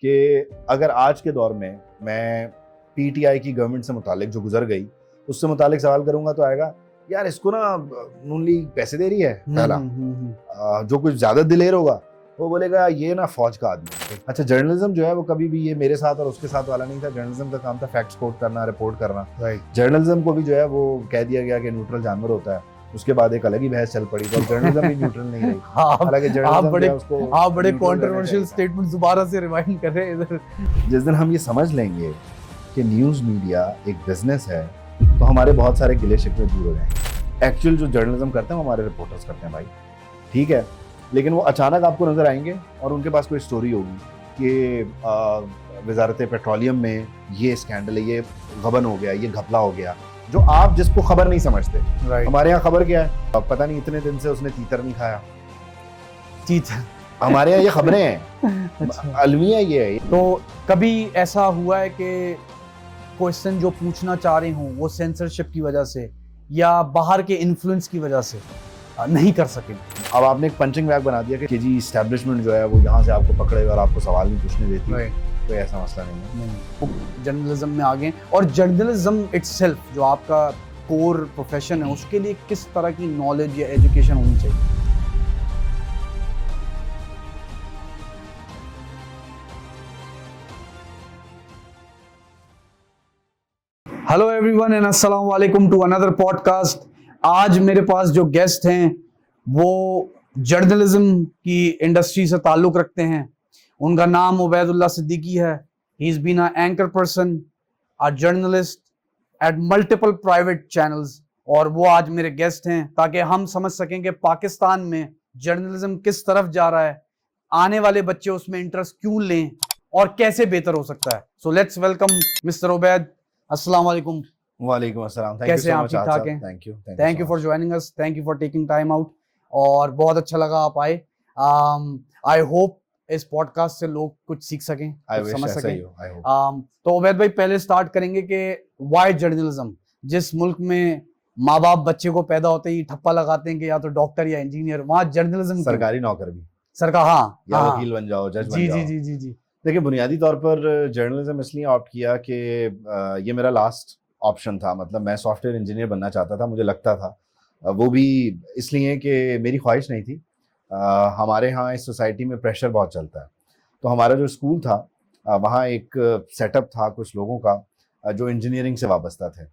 कि अगर आज के दौर में मैं पीटीआई की गवर्नमेंट से मुतालिक जो गुजर गई उससे मुतालिक सवाल करूंगा तो आएगा यार इसको ना नून लीग पैसे दे रही है पहला। जो कुछ ज्यादा दिलेर होगा वो बोलेगा ये ना फौज का आदमी है। अच्छा, जर्नलिज्म जो है वो कभी भी ये मेरे साथ और उसके साथ वाला नहीं था। जर्नलिज्म का काम था फैक्ट्स कोट करना, रिपोर्ट करना। जर्नलिज्म को भी जो है वो कह दिया गया कि न्यूट्रल जानवर होता है। उसके बाद एक अलग ही बहस चल पड़ी तो जर्नलिज्म भी न्यूट्रल नहीं रही। हालांकि जर्नलिज्म आप बड़े कंट्रोवर्शियल स्टेटमेंट दोबारा से रिवाइंड कर रहे हैं इधर। जिस दिन हम ये समझ लेंगे कि न्यूज मीडिया एक बिजनेस है तो हमारे बहुत सारे गिले शिकवे दूर हो जाएंगे। एक्चुअल जो जर्नलिज्म करते हैं वो हमारे रिपोर्टर्स करते हैं भाई, ठीक है, लेकिन वो अचानक आपको नजर आएंगे और उनके पास कोई स्टोरी होगी कि वजारत पेट्रोलियम में ये स्कैंडल है, ये गबन हो गया, ये घपला हो गया, जो आप जिसको खबर नहीं समझते। हमारे यहाँ खबर क्या है, अब पता नहीं इतने दिन से उसने तीतर नहीं खाया। तीतर हमारे यहाँ ये खबरें हैं। अच्छा। अलमिया ये है। तो कभी ऐसा हुआ है कि क्वेश्चन जो पूछना चाह रहे हूँ वो सेंसरशिप की वजह से या बाहर के इन्फ्लुएंस की वजह से नहीं कर सके? अब आपने एक पंचिंग बैग बना दिया कि जी इस्टेब्लिशमेंट जो है वो यहाँ से आपको पकड़ेगा और आपको सवाल नहीं पूछने देती। कोई ऐसा मसला नहीं है। जर्नलिज्म में आ गए और जर्नलिज्म इटसेल्फ जो आपका कोर प्रोफेशन है उसके लिए किस तरह की नॉलेज या एजुकेशन होनी चाहिए? हेलो एवरीवन एंड अस्सलाम वालेकुम टू अनदर पॉडकास्ट। आज मेरे पास जो गेस्ट हैं वो जर्नलिज्म की इंडस्ट्री से ताल्लुक रखते हैं। उनका नाम उबैदुल्लाह सिद्दीकी है। He is been a anchor person, a journalist at multiple private channels, और वो आज मेरे गेस्ट हैं ताकि हम समझ सकें कि पाकिस्तान में जर्नलिज्म किस तरफ जा रहा है, आने वाले बच्चे उसमें इंटरेस्ट क्यों लें और कैसे बेहतर हो सकता है। So let's welcome mister Ubaid. अस्सलाम वालेकुम। वालेकुम अस्सलाम। कैसे आप? ठीक ठाक हैं? Thank you for joining us, thank you for taking time out, और बहुत अच्छा लगा आप आए। आई होप इस पॉडकास्ट से लोग कुछ सीख सकें, कुछ समझ सकें। तो उबैद भाई पहले स्टार्ट करेंगे कि व्हाई जर्नलिज्म, जिस मुल्क में माँ बाप बच्चे को पैदा होते ही ठप्पा लगाते हैं कि या तो डॉक्टर या इंजीनियर, वहाँ जर्नलिज्म सरकारी नौकर भी सरकार, हाँ, या वकील बन जाओ, जज बन जाओ। जी जी जी जी। देखिए, बुनियादी तौर पर जर्नलिज्म इसलिए ऑप्ट किया कि ये मेरा लास्ट ऑप्शन था। मतलब मैं सॉफ्टवेयर इंजीनियर बनना चाहता था, मुझे लगता था। वो भी इसलिए कि मेरी ख्वाहिश नहीं थी। हमारे यहाँ इस सोसाइटी में प्रेशर बहुत चलता है। तो हमारा जो स्कूल था वहाँ एक सेटअप था कुछ लोगों का जो इंजीनियरिंग से वाबस्ता थे।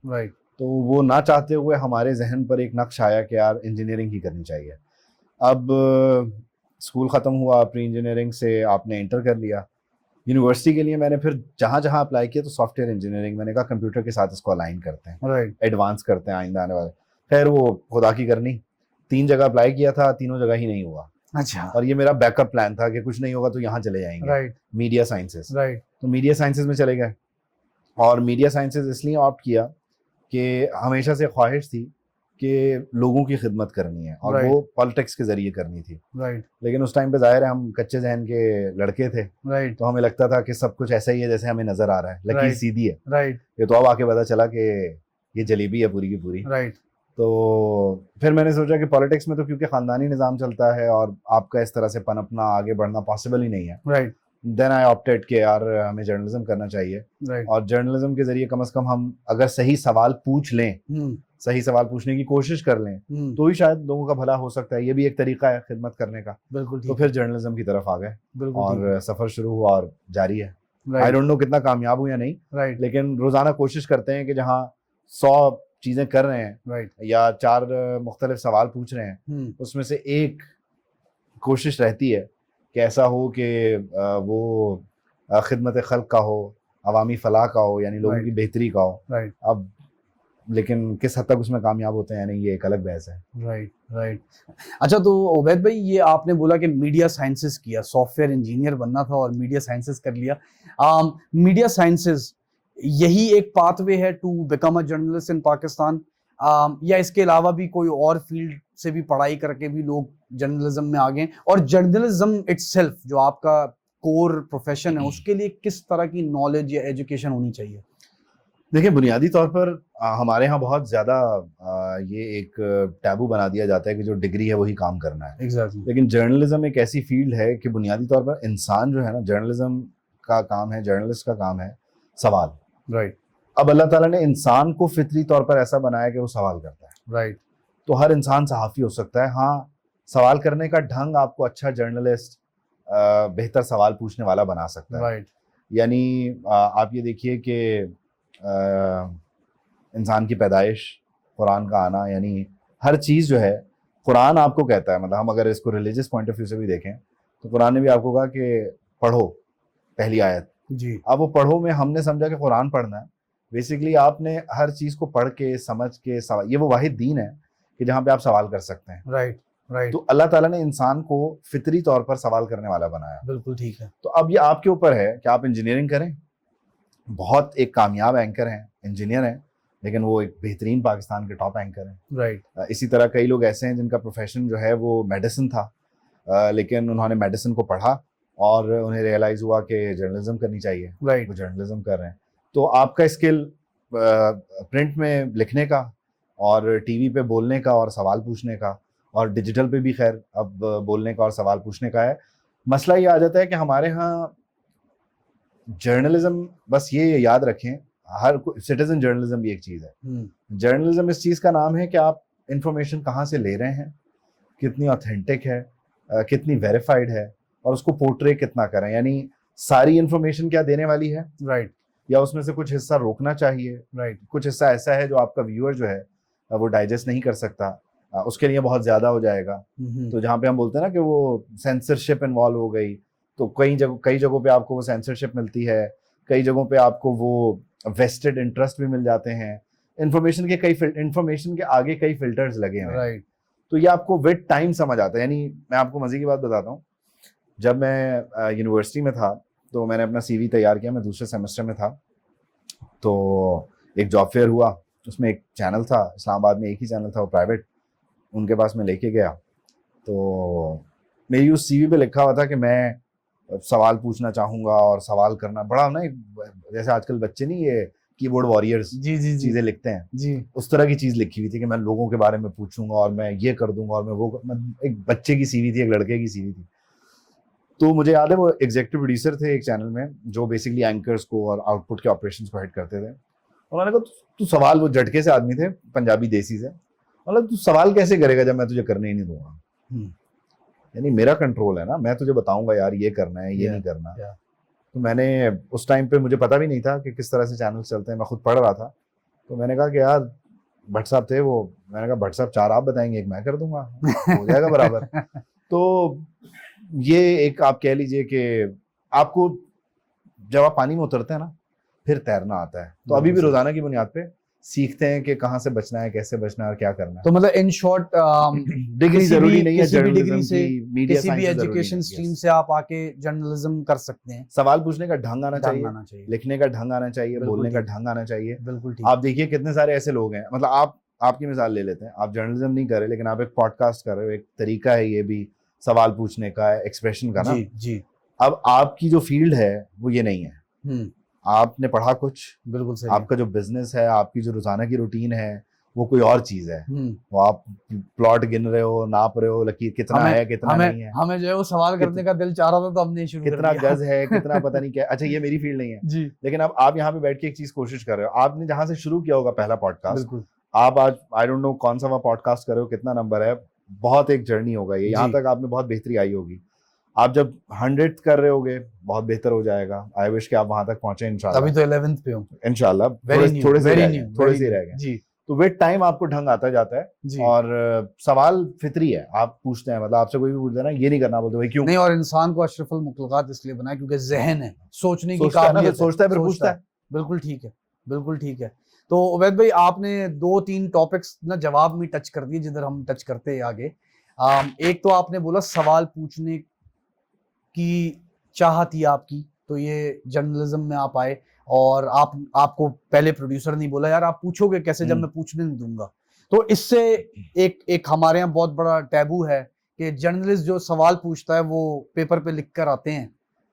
तो वो ना चाहते हुए हमारे जहन पर एक नक्श आया कि यार इंजीनियरिंग ही करनी चाहिए। अब स्कूल ख़त्म हुआ, प्री इंजीनियरिंग से आपने इंटर कर लिया। यूनिवर्सिटी के लिए मैंने फिर जहाँ जहाँ अप्लाई किया तो सॉफ्टवेयर इंजीनियरिंग, मैंने कहा कंप्यूटर के साथ इसको अलाइन करते हैं, एडवांस करते हैं आइंदा आने वाले। खैर वो खुदा की करनी, 3 जगह अप्लाई किया था, तीनों जगह ही नहीं हुआ। अच्छा। और ये मेरा बैकअप प्लान था कि कुछ नहीं होगा तो यहाँ चले जाएंगे, मीडिया साइंसेस। तो मीडिया साइंसेस में चले गए। और मीडिया साइंसेस इसलिए ऑप्ट किया कि हमेशा से ख्वाहिश थी कि लोगों की खिदमत करनी है और वो पॉलिटिक्स के जरिए करनी थी। लेकिन उस टाइम पे जाहिर है हम कच्चे जहन के लड़के थे। तो हमें लगता था कि सब कुछ ऐसा ही है जैसे हमें नजर आ रहा है, लकीर सीधी है। ये तो अब आके पता चला कि ये जलेबी है पूरी की पूरी। तो फिर मैंने सोचा कि पॉलिटिक्स में तो क्योंकि खानदानी निज़ाम चलता है और आपका इस तरह से पनपना, आगे बढ़ना पॉसिबल ही नहीं है। देन आई ऑप्टेड कि यार हमें जर्नलिज्म करना चाहिए। और जर्नलिज्म के जरिए कम से कम हम अगर सही सवाल पूछ लें, सही सवाल पूछने की कोशिश कर लें तो ही शायद लोगों का भला हो सकता है। ये भी एक तरीका है खिदमत करने का। बिल्कुल। तो फिर जर्नलिज्म की तरफ आ गए और सफर शुरू हुआ और जारी है। आई डोंट नो कितना कामयाब हूँ या नहीं, लेकिन रोजाना कोशिश करते हैं कि जहाँ 100 चीजें कर रहे हैं या 4 मुख्तलिफ सवाल पूछ रहे हैं, उसमें से एक कोशिश रहती है कि ऐसा हो कि वो खिदमत खल्क का हो, अवामी फलाह का हो, यानी लोगों की बेहतरी का हो। अब लेकिन किस हद तक उसमें कामयाब होते हैं यानी ये एक अलग बहस है। राइट। अच्छा, तो उबैद भाई ये आपने बोला कि मीडिया साइंसेस किया, सॉफ्टवेयर इंजीनियर बनना था और मीडिया साइंसेस कर लिया। मीडिया साइंसेस यही एक पाथवे है to become a journalist in Pakistan, या इसके अलावा भी कोई और फील्ड से भी पढ़ाई करके भी लोग जर्नलिज्म में आ गए? और जर्नलिज्म इटसेल्फ जो आपका कोर प्रोफेशन है उसके लिए किस तरह की नॉलेज या एजुकेशन होनी चाहिए? देखिए, बुनियादी तौर पर हमारे यहाँ बहुत ज़्यादा ये एक टैबू बना दिया जाता है कि जो डिग्री है वही काम करना है। Exactly. लेकिन जर्नलिज्म एक ऐसी फील्ड है कि बुनियादी तौर पर इंसान जो है ना, जर्नलिज्म का काम है, जर्नलिस्ट का काम है सवाल। राइट। अब अल्लाह ताला ने इंसान को फितरी तौर पर ऐसा बनाया कि वो सवाल करता है। राइट। तो हर इंसान सहाफ़ी हो सकता है। हाँ, सवाल करने का ढंग आपको अच्छा जर्नलिस्ट, बेहतर सवाल पूछने वाला बना सकता है। राइट। यानी आप ये देखिए कि इंसान की पैदाइश, कुरान का आना, यानी हर चीज़ जो है कुरान आपको कहता है। मतलब हम अगर इसको रिलीजियस पॉइंट ऑफ व्यू से भी देखें तो कुरान ने भी आपको कहा कि पढ़ो पहली आयत जी। अब वो पढ़ो में हमने समझा कि कुरान पढ़ना है। बेसिकली आपने हर चीज़ को पढ़ के समझ के सवाल, ये वो वाहिद दीन है कि जहाँ पे आप सवाल कर सकते हैं। राइट। राइट। तो अल्लाह ताला ने इंसान को फितरी तौर पर सवाल करने वाला बनाया। बिल्कुल ठीक है। तो अब ये आपके ऊपर है कि आप इंजीनियरिंग करें। बहुत एक कामयाब एंकर हैं, इंजीनियर हैं, लेकिन वो एक बेहतरीन पाकिस्तान के टॉप एंकर हैं। राइट। इसी तरह कई लोग ऐसे हैं जिनका प्रोफेशन जो है वो मेडिसिन था, लेकिन उन्होंने मेडिसिन को पढ़ा और उन्हें रियलाइज हुआ कि जर्नलिज्म करनी चाहिए। राइट। वो जर्नलिज्म कर रहे हैं। तो आपका स्किल प्रिंट में लिखने का और टीवी पे बोलने का और सवाल पूछने का, और डिजिटल पे भी खैर अब बोलने का और सवाल पूछने का है। मसला ये आ जाता है कि हमारे यहाँ जर्नलिज्म, बस ये याद रखें, हर सिटीजन जर्नलिज्म भी एक चीज़ है। जर्नलिज्म इस चीज़ का नाम है कि आप इंफॉर्मेशन कहाँ से ले रहे हैं, कितनी ऑथेंटिक है, कितनी वेरीफाइड है, और उसको पोर्ट्रे कितना करें। यानी सारी इंफॉर्मेशन क्या देने वाली है, राइट, या उसमें से कुछ हिस्सा रोकना चाहिए, राइट, कुछ हिस्सा ऐसा है जो आपका व्यूअर जो है वो डाइजेस्ट नहीं कर सकता, उसके लिए बहुत ज़्यादा हो जाएगा। तो जहाँ पे हम बोलते हैं ना कि वो सेंसरशिप इन्वॉल्व हो गई, तो कई जगहों पे आपको वो सेंसरशिप मिलती है, कई जगहों पे आपको वो वेस्टेड इंटरेस्ट भी मिल जाते हैं। इंफॉर्मेशन के आगे कई फिल्टर्स लगे हैं। राइट। तो ये आपको विद टाइम समझ आता है। यानी मैं आपको मजे की बात बताता हूँ, जब मैं यूनिवर्सिटी में था तो मैंने अपना CV तैयार किया, मैं दूसरे सेमेस्टर में था, तो एक जॉब फेयर हुआ, उसमें एक चैनल था इस्लामाबाद में, एक ही चैनल था, वो प्राइवेट, उनके पास मैं लेके गया। तो मेरी उस CV पे लिखा हुआ था कि मैं सवाल पूछना चाहूँगा और सवाल करना बड़ा ना, जैसे आजकल बच्चे नहीं ये कीबोर्ड वॉरियर्स जी जी चीज़ें लिखते हैं जी, उस तरह की चीज़ लिखी हुई थी कि मैं लोगों के बारे में पूछूंगा और मैं ये कर दूंगा और मैं एक बच्चे की CV थी, एक लड़के की CV थी। तो मुझे याद है वो एग्जीक्यूटिव प्रोड्यूसर थे एक चैनल में जो बेसिकली एंकर्स को और आउटपुट के ऑपरेशंस को हेड करते थे। उन्होंने कहा तू सवाल, वो झटके से आदमी थे, पंजाबी देसी से, मतलब तू सवाल कैसे करेगा जब मैं तुझे करने ही नहीं दूंगा। यानी मेरा कंट्रोल है ना, मैं तुझे बताऊंगा यार ये करना है, ये नहीं करना। तो मैंने उस टाइम पे मुझे पता भी नहीं था कि किस तरह से चैनल चलते हैं, मैं खुद पढ़ रहा था। तो मैंने कहा कि यार भट्ट साहब थे वो, मैंने कहा भट्ट साहब 4 आप बताएंगे, 1 मैं कर दूंगा, हो जाएगा बराबर। तो ये एक आप कह लीजिए कि आपको जब आप पानी में उतरते हैं ना फिर तैरना आता है। तो अभी भी रोजाना की बुनियाद पे सीखते हैं कि कहाँ से बचना है, कैसे बचना है और क्या करना है। तो मतलब इन शॉर्ट डिग्री जरूरी नहीं है, किसी भी जर्नलिज्म डिग्री से, की, मीडिया किसी भी साइंस एजुकेशन स्ट्रीम से आप आके जर्नलिज्म कर सकते हैं। सवाल पूछने का ढंग आना ढंग चाहिए, लिखने का ढंग आना चाहिए, बोलने का ढंग आना चाहिए। बिल्कुल ठीक। आप देखिए कितने सारे ऐसे लोग हैं, मतलब आपकी मिसाल ले लेते हैं, आप जर्नलिज्म नहीं कर रहे लेकिन आप एक पॉडकास्ट कर रहे हो, एक तरीका है ये भी सवाल पूछने का, एक्सप्रेशन का ना। जी जी। अब आपकी जो फील्ड है वो ये नहीं है, आपने पढ़ा कुछ, बिल्कुल सही, आपका जो बिजनेस है, आपकी जो रोजाना की रूटीन है वो कोई और चीज है। वो आप प्लॉट गिन रहे हो, नाप रहे हो, लकीर कितना है कितना नहीं है। हमें जो है वो सवाल करने का दिल चाह रहा था तो हमने शुरू कितना गज है, कितना पता नहीं क्या। अच्छा ये मेरी फील्ड नहीं है जी, लेकिन अब आप यहाँ पे बैठ के एक चीज कोशिश कर रहे हो, आपने जहां से शुरू किया होगा पहला पॉडकास्ट, बिल्कुल, आप आज आई डोंट नो कौन सा पॉडकास्ट कर रहे हो, कितना नंबर है, बहुत एक जर्नी होगा ये, यहाँ तक आपने बहुत बेहतरी आई होगी। आप जब 100th कर रहे होगे बहुत बेहतर हो जाएगा। आई विश कि आप वहां तक पहुंचे इंशाल्लाह। अभी तो 11th पे हूँ इंशाल्लाह, थोड़े से रह गए जी। तो विद टाइम आपको ढंग आता जाता है। और सवाल फितरी है, आप पूछते हैं, मतलब आपसे कोई भी पूछता है ना ये नहीं करना, बोलते भाई क्यों नहीं। और इंसान को अशरफुल मुखलुकात इसलिए बनाया क्योंकि जहन है, सोचने की काबिलियत, सोचता है फिर पूछता है। बिल्कुल ठीक है, बिल्कुल ठीक है। तो उबैद भाई आपने 2-3 टॉपिक्स ना जवाब में टच कर दिए जिधर हम टच करते हैं आगे। एक तो आपने बोला सवाल पूछने की चाहत थी आपकी, तो ये जर्नलिज्म में आप आए, और आपको पहले प्रोड्यूसर नहीं बोला यार आप पूछोगे कैसे जब मैं पूछने नहीं दूंगा। तो इससे एक हमारे यहाँ बहुत बड़ा टैबू है कि जर्नलिस्ट जो सवाल पूछता है वो पेपर पे लिख कर आते हैं,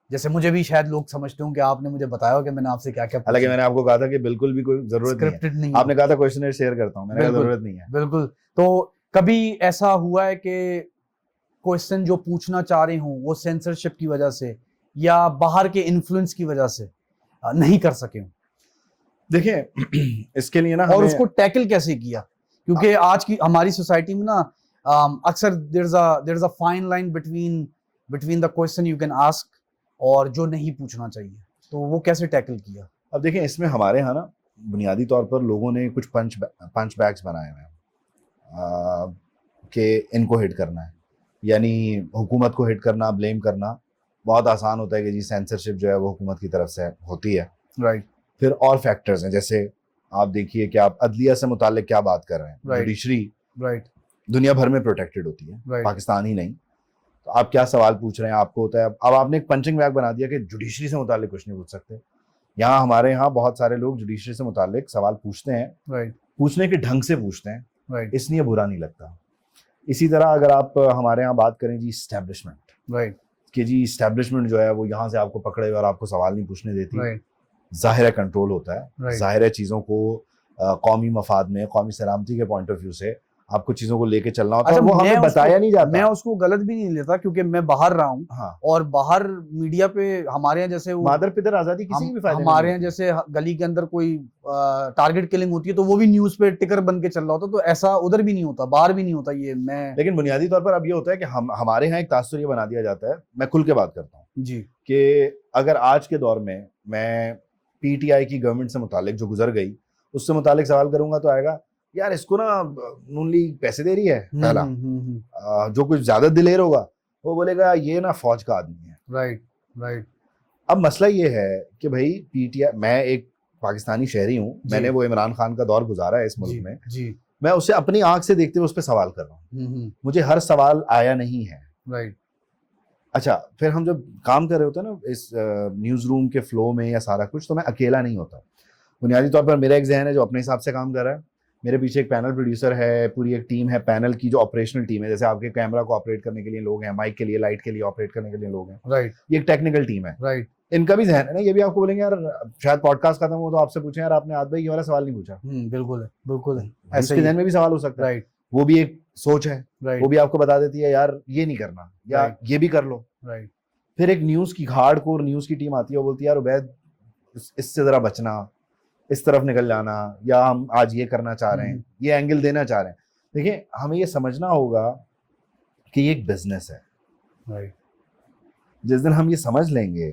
जैसे मुझे भी शायद लोग समझते हों कि आपने मुझे बताया कि मैंने आपसे क्या क्या पूछा। हालांकि मैंने आपको कहा था कि बिल्कुल भी कोई जरूरत नहीं है। आपने कहा था क्वेश्चनर शेयर करता हूं, मैंने कहा जरूरत नहीं है। बिल्कुल। तो कभी ऐसा हुआ है कि क्वेश्चन जो पूछना चाह रहे हूँ वो सेंसरशिप की वजह से या बाहर के इन्फ्लुएंस की वजह से नहीं कर सके हो? देखिए इसके लिए ना और उसको टैकल कैसे किया, क्योंकि आज की हमारी सोसाइटी में ना अक्सर there is a fine line between the question you can ask और जो नहीं पूछना चाहिए, तो वो कैसे टैकल किया? अब देखिए इसमें हमारे यहाँ ना बुनियादी तौर पर लोगों ने कुछ पंच बैग्स बनाए हुए हैं कि इनको हिट करना है, यानी हुकूमत को हिट करना, ब्लेम करना बहुत आसान होता है कि जी सेंसरशिप जो है वो हुकूमत की तरफ से होती है। राइट। फिर और फैक्टर्स हैं, जैसे आप देखिए कि आप अदलिया से मुतालिक क्या बात कर रहे हैं। जुडिशरी राइट दुनिया भर में प्रोटेक्टेड होती है, पाकिस्तान ही नहीं। तो आप क्या सवाल पूछ रहे हैं आपको होता है, अब आपने एक पंचिंग बैग बना दिया कि जुडिशरी से मुतालिक कुछ नहीं पूछ सकते। यहाँ हमारे यहाँ बहुत सारे लोग जुडिशरी से मुतालिक सवाल पूछते हैं, पूछने के ढंग से पूछते हैं, इसलिए बुरा नहीं लगता। इसी तरह अगर आप हमारे यहाँ बात करें जी इस्टेब्लिशमेंट, कि जी इस्टेब्लिशमेंट जो है वो यहाँ से आपको पकड़े और आपको सवाल नहीं पूछने देती, जाहिर है कंट्रोल होता है, जाहिर है चीज़ों को कौमी मफाद में, कौमी सलामती के पॉइंट ऑफ व्यू से आपको चीजों को लेके चलना होता है। वो हमें बताया नहीं जाता। मैं उसको गलत भी नहीं लेता क्योंकि मैं बाहर रहा हूँ। हाँ। और बाहर मीडिया पे हमारे यहाँ जैसे मादर पितर आजादी किसी की भी फायदे हमारे यहाँ जैसे गली के अंदर कोई टारगेट किलिंग होती है तो वो भी न्यूज पे टिकर बन के चल रहा होता, तो ऐसा उधर भी नहीं होता, बाहर भी नहीं होता। ये मैं लेकिन बुनियादी तौर पर अब ये होता है कि हमारे यहाँ एक तासुर ये बना दिया जाता है, मैं खुल के बात करता हूँ जी, कि अगर आज के दौर में मैं पीटीआई की गवर्नमेंट से मुतालिक जो गुजर गई उससे मुतालिक सवाल करूंगा तो आएगा यार इसको ना नून लीग पैसे दे रही है, पहला जो कुछ ज्यादा दिलेर होगा वो बोलेगा ये ना फौज का आदमी है। राइट। अब मसला ये है कि भाई पीटीआई, मैं एक पाकिस्तानी शहरी हूँ, मैंने वो इमरान खान का दौर गुजारा है इस मुल्क में जी। मैं उसे अपनी आंख से देखते हुए उस पर सवाल कर रहा हूँ, मुझे हर सवाल आया नहीं है। राइट। अच्छा, फिर हम जब काम कर रहे होते हैं ना इस न्यूज रूम के फ्लो में या सारा कुछ, तो मैं अकेला नहीं होता। बुनियादी तौर पर मेरा एक जहन है जो अपने हिसाब से काम कर रहा है, मेरे पीछे एक पैनल प्रोड्यूसर है, पूरी एक टीम है, पैनल की जो ऑपरेशनल टीम है, जैसे आपके कैमरा को ऑपरेट करने के लिए लोग हैं, माइक के लिए, लाइट के लिए ऑपरेट करने के लिए लोग हैं। राइट। ये एक टेक्निकल टीम है। राइट। इनका भी जहन है ना, ये भी आपको बोलेंगे यार शायद पॉडकास्ट खत्म हो तो आपसे पूछें यार आपने आद भाई ये वाला सवाल नहीं पूछा। बिल्कुल है ऐसे जहन में भी सवाल हो सकता है। वो भी एक सोच है, वो भी आपको बता देती है यार ये नहीं करना या ये भी कर लो। फिर एक न्यूज की हार्डकोर न्यूज की टीम आती है, वो बोलती है यार उबैद इससे जरा बचना, इस तरफ निकल जाना, या हम आज ये करना चाह रहे हैं, ये एंगल देना चाह रहे हैं। देखिए हमें ये समझना होगा कि ये एक बिजनेस है। राइट। जिस दिन हम ये समझ लेंगे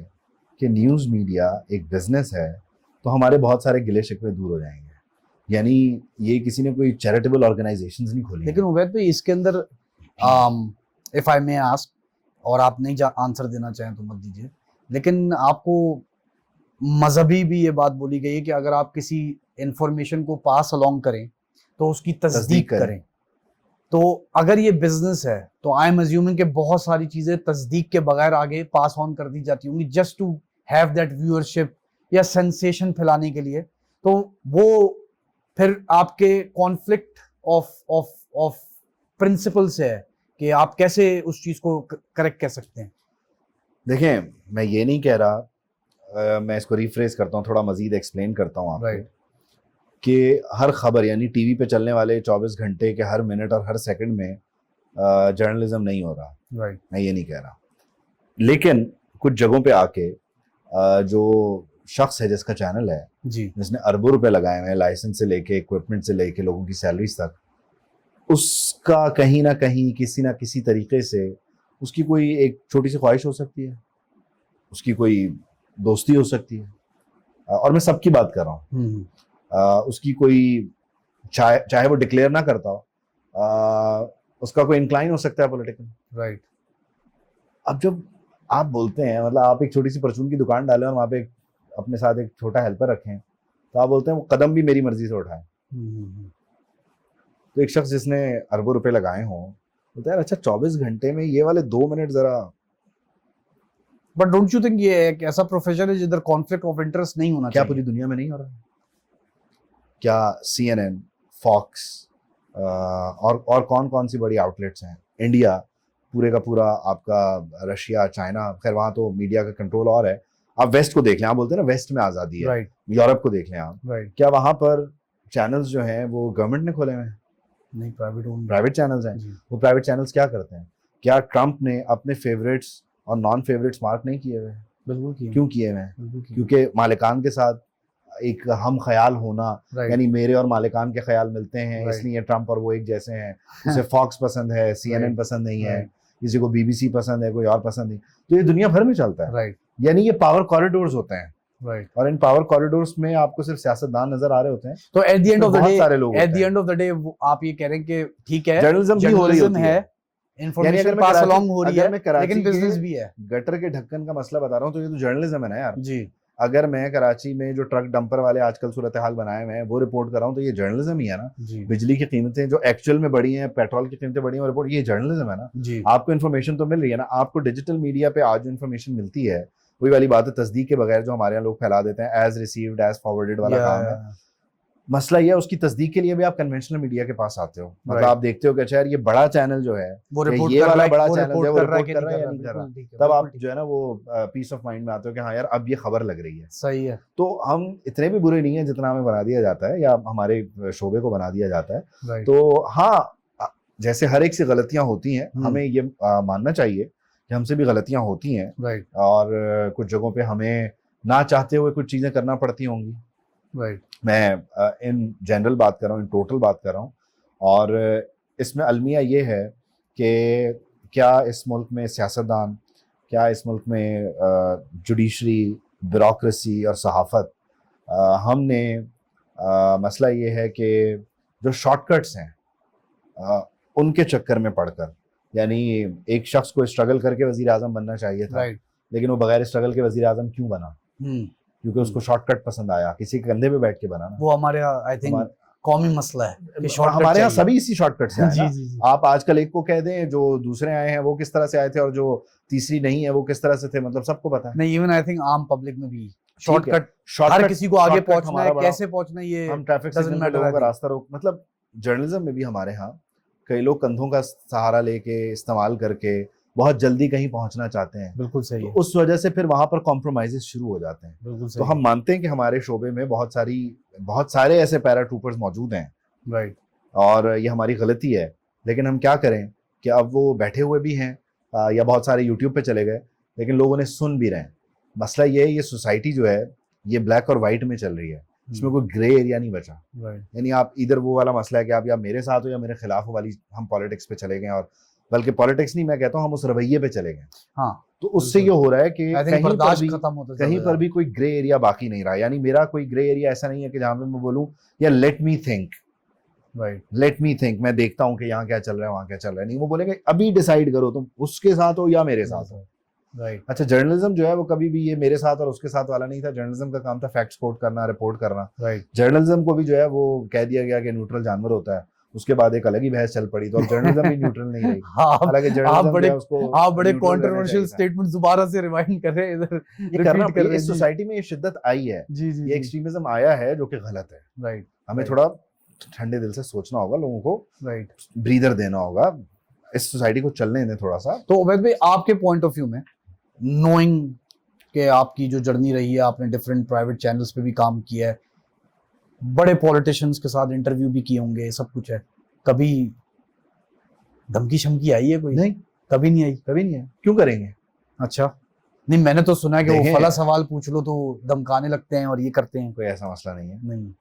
कि न्यूज मीडिया एक बिजनेस है तो हमारे बहुत सारे गिले शिकवे दूर हो जाएंगे। यानी ये किसी ने कोई चैरिटेबल ऑर्गेनाइजेशंस नहीं खोली। लेकिन उबैद भाई इसके अंदर इफ आई मे आस्क, और आप नहीं आंसर देना चाहें तो मत दीजिए, लेकिन आपको मजहबी भी ये बात बोली गई है कि अगर आप किसी इंफॉर्मेशन को पास अलोंग करें तो उसकी तस्दीक करें। तो अगर ये बिजनेस है तो आई एम अज्यूमिंग कि बहुत सारी चीजें तस्दीक के बगैर आगे पास ऑन कर दी जाती होंगी just to have that viewership या सेंसेशन फैलाने के लिए। तो वो फिर आपके कॉन्फ्लिक्ट ऑफ प्रिंसिपल से है कि आप कैसे उस चीज को करेक्ट कर सकते हैं। देखें मैं ये नहीं कह रहा, मैं इसको रिफ्रेज करता हूँ, थोड़ा मजीद एक्सप्लेन करता हूँ आपको कि हर खबर यानी टीवी पे चलने वाले 24 घंटे के हर मिनट और हर सेकंड में जर्नलिज्म नहीं हो रहा। मैं ये नहीं कह रहा, लेकिन कुछ जगहों पे आके जो शख्स है जिसका चैनल है जी, जिसने अरबों रुपए लगाए हुए हैं, लाइसेंस से लेके इक्विपमेंट से लेके लोगों की सैलरीज तक, उसका कहीं ना कहीं किसी ना किसी तरीके से उसकी कोई एक छोटी सी ख्वाहिश हो सकती है, उसकी कोई दोस्ती हो सकती है, और मैं सबकी बात कर रहा हूँ, उसकी कोई चाहे वो डिक्लेयर ना करता हो, उसका कोई इंक्लाइन हो सकता है पॉलिटिकल। राइट। अब जब आप बोलते हैं, मतलब आप एक छोटी सी परचून की दुकान डालें और वहाँ पे अपने साथ एक छोटा हेल्पर रखें, तो आप बोलते हैं वो कदम भी मेरी मर्जी से उठाए। तो एक शख्स जिसने अरबों रुपए लगाए हों बोलता है यार अच्छा 24 घंटे में ये वाले 2 मिनट जरा। बट डोंट यू थिंक ये एक ऐसा प्रोफेशन है जिधर कॉन्फ्लिक्ट ऑफ इंटरेस्ट नहीं होना क्या पूरी दुनिया में नहीं हो रहा? क्या CNN, फॉक्स और कौन कौन सी बड़ी आउटलेट्स हैं, इंडिया पूरे का पूरा, आपका रशिया, चाइना, खैर वहाँ तो मीडिया का कंट्रोल और है। आप वेस्ट को देख लें, आप बोलते हैं ना वेस्ट में आज़ादी है, यूरोप को देख लें आप, क्या वहाँ पर चैनल्स जो हैं वो गवर्नमेंट ने खोले हुए हैं? नहीं, प्राइवेट चैनल्स हैं। वो प्राइवेट चैनल्स क्या करते हैं? क्या ट्रंप ने अपने फेवरेट्स और नॉन फेवरेट्स मार्क नहीं किए हुए? बिल्कुल क्यों किए हुए हैं? क्योंकि मालिकान के साथ एक हम ख्याल होना, यानी मेरे और मालिकान के ख्याल मिलते हैं, इसलिए ट्रम्प और वो एक जैसे हैं। उसे फॉक्स पसंद है, CNN पसंद नहीं है, किसी को BBC पसंद है, कोई और पसंद नहीं। तो ये दुनिया भर में चलता है। यानी ये पावर कॉरिडोर्स होते हैं, और इन पावर कॉरिडोर्स में आपको सिर्फ सियासतदान नजर आ रहे होते हैं। तो at the end of the day, सारे लोग at the end of the day आप ये कह रहे हैं कि ठीक है, जर्नलिज्म भी हो रही होती है, इंफॉर्मेशन पास अलोंग हो रही है, लेकिन बिजनेस भी है। गटर के ढक्कन का मसला बता रहा हूँ, तो ये तो जर्नलिज्म है ना यार जी। अगर मैं कराची में जो ट्रक डंपर वाले आजकल सूरत हाल बनाए हुए हैं वो रिपोर्ट कर रहा हूँ, तो ये जर्नलिज्म ही है ना जी। बिजली की कीमतें जो एक्चुअल में बढ़ी हैं, पेट्रोल की कीमतें बढ़ी हैं, रिपोर्ट, ये जर्नलिज्म है ना जी। आपको इन्फॉर्मेशन तो मिल रही है ना। आपको डिजिटल मीडिया पे आज जो इन्फॉर्मेशन मिलती है, वही वाली बात है, तस्दीक के बगैर जो हमारे यहाँ लोग फैला देते हैं, एज रिसीव्ड एज फॉरवर्डेड वाला काम है। मसला ये है, उसकी तस्दीक के लिए भी आप कन्वेंशनल मीडिया के पास आते हो, मतलब आप देखते हो कि अच्छा यार ये बड़ा चैनल जो है, वो रिपोर्ट ये कर वाला रहा बड़ा है, चैनल जो है वो रिपोर्ट कर रहा है या नहीं बिल्कुल कर रहा, ठीक है, तब आप बिल्कुल जो है ना वो पीस ऑफ माइंड में आते हो कि हाँ यार अब ये खबर लग रही है। सही है। तो हम इतने भी बुरे नहीं है जितना हमें बना दिया जाता है या हमारे शोबे को बना दिया जाता है। तो हाँ, जैसे हर एक से गलतियां होती हैं, हमें ये मानना चाहिए कि हमसे भी गलतियां होती हैं, और कुछ जगहों पे हमें ना चाहते हुए कुछ चीजें करना पड़ती होंगी। मैं इन जनरल बात कर रहा हूँ, इन टोटल बात कर रहा हूँ। और इसमें अलमिया ये है कि क्या इस मुल्क में सियासतदान, क्या इस मुल्क में जुडिशरी, ब्यूरोक्रेसी और सहाफ़त, हमने मसला ये है कि जो शॉर्टकट्स हैं उनके चक्कर में पड़कर, यानी एक शख्स को स्ट्रगल करके वज़ीर आज़म बनना चाहिए था, लेकिन वो बगैर स्ट्रगल के वज़ीर आज़म क्यों बना? क्योंकि उसको शॉर्टकट पसंद आया, किसी के कंधे पे बैठ के बना ना। वो हमारे आई थिंक कॉमन मसला है कि हमारे यहाँ सभी इसी शॉर्टकट से आए ना। आप आजकल एक को कह दें, जो दूसरे आए हैं वो किस तरह से आए थे, और जो तीसरी नहीं है वो किस तरह से थे, मतलब सबको पता है। नहीं, इवन आई थिंक आम पब्लिक में भी शॉर्टकट, हर किसी को आगे पहुंचना है, कैसे पहुंचना है, ये हम ट्रैफिक सिग्नल पे लोगों का रास्ता रोक, मतलब जर्नलिज्म में भी हमारे यहाँ कई लोग कंधों का सहारा लेके, इस्तेमाल करके बहुत जल्दी कहीं पहुंचना चाहते हैं। बिल्कुल सही है। तो उस वजह से फिर वहां पर कॉम्प्रोमाइजेस शुरू हो जाते हैं। बिल्कुल सही। तो हम मानते हैं कि हमारे शोबे में बहुत सारे ऐसे पैराट्रूपर्स मौजूद हैं, और ये हमारी गलती है, लेकिन हम क्या करें कि अब वो बैठे हुए भी हैं या बहुत सारे यूट्यूब पे चले गए, लेकिन लोग उन्हें सुन भी रहे हैं। मसला ये है, ये सोसाइटी जो है ये ब्लैक और वाइट में चल रही है, इसमें कोई ग्रे एरिया नहीं बचा। यानी आप इधर वो वाला मसला है कि आप या मेरे साथ हो या मेरे खिलाफ हो वाली, हम पॉलिटिक्स पे चले गए, और बल्कि पॉलिटिक्स नहीं, मैं कहता हूँ हम उस रवैये पे चले गए। हाँ, तो उससे ये हो रहा है कि कहीं पर भी कोई ग्रे एरिया बाकी नहीं रहा। यानी मेरा कोई ग्रे एरिया ऐसा नहीं है कि जहाँ पे मैं बोलूँ या लेट मी थिंक, मैं देखता हूँ कि यहाँ क्या चल रहा है, वहाँ क्या चल रहा है, नहीं, वो बोलेंगे अभी डिसाइड करो तुम उसके साथ हो या मेरे साथ हो। अच्छा, जर्नलिज्म जो है वो कभी भी ये मेरे साथ और उसके साथ वाला नहीं था। जर्नलिज्म का काम था फैक्ट्स कोट करना, रिपोर्ट करना। जर्नलिज्म को भी जो है वो कह दिया गया कि न्यूट्रल जानवर होता है, उसके बाद एक अलग ही बहस चल पड़ी, तो अब जर्नलिज्म भी न्यूट्रल नहीं रही। हालांकि जर्नलिज्म आप बड़े कंट्रोवर्शियल स्टेटमेंट्स दोबारा से रिवाइंड कर रहे हैं, इधर ये करना पड़ेगा। इस सोसाइटी में ये शिद्दत आई है, ये एक्सट्रीमिज्म आया है जो कि गलत है। हमें थोड़ा ठंडे दिल से सोचना होगा, लोगों को ब्रीदर देना होगा, इस सोसाइटी को चलने दें थोड़ा सा। तो उबैद भाई, आपके पॉइंट ऑफ व्यू में, नोइंग के आपकी जो जर्नी रही है, आपने डिफरेंट प्राइवेट चैनल्स पे भी काम किया है, बड़े पॉलिटिशियंस के साथ इंटरव्यू भी किए होंगे, सब कुछ है, कभी धमकी शमकी आई है कोई? नहीं, कभी नहीं आई। कभी नहीं है। क्यों करेंगे? अच्छा, नहीं, मैंने तो सुना है कि वो फला सवाल पूछ लो तो धमकाने लगते हैं और ये करते हैं। कोई ऐसा मसला नहीं है। नहीं,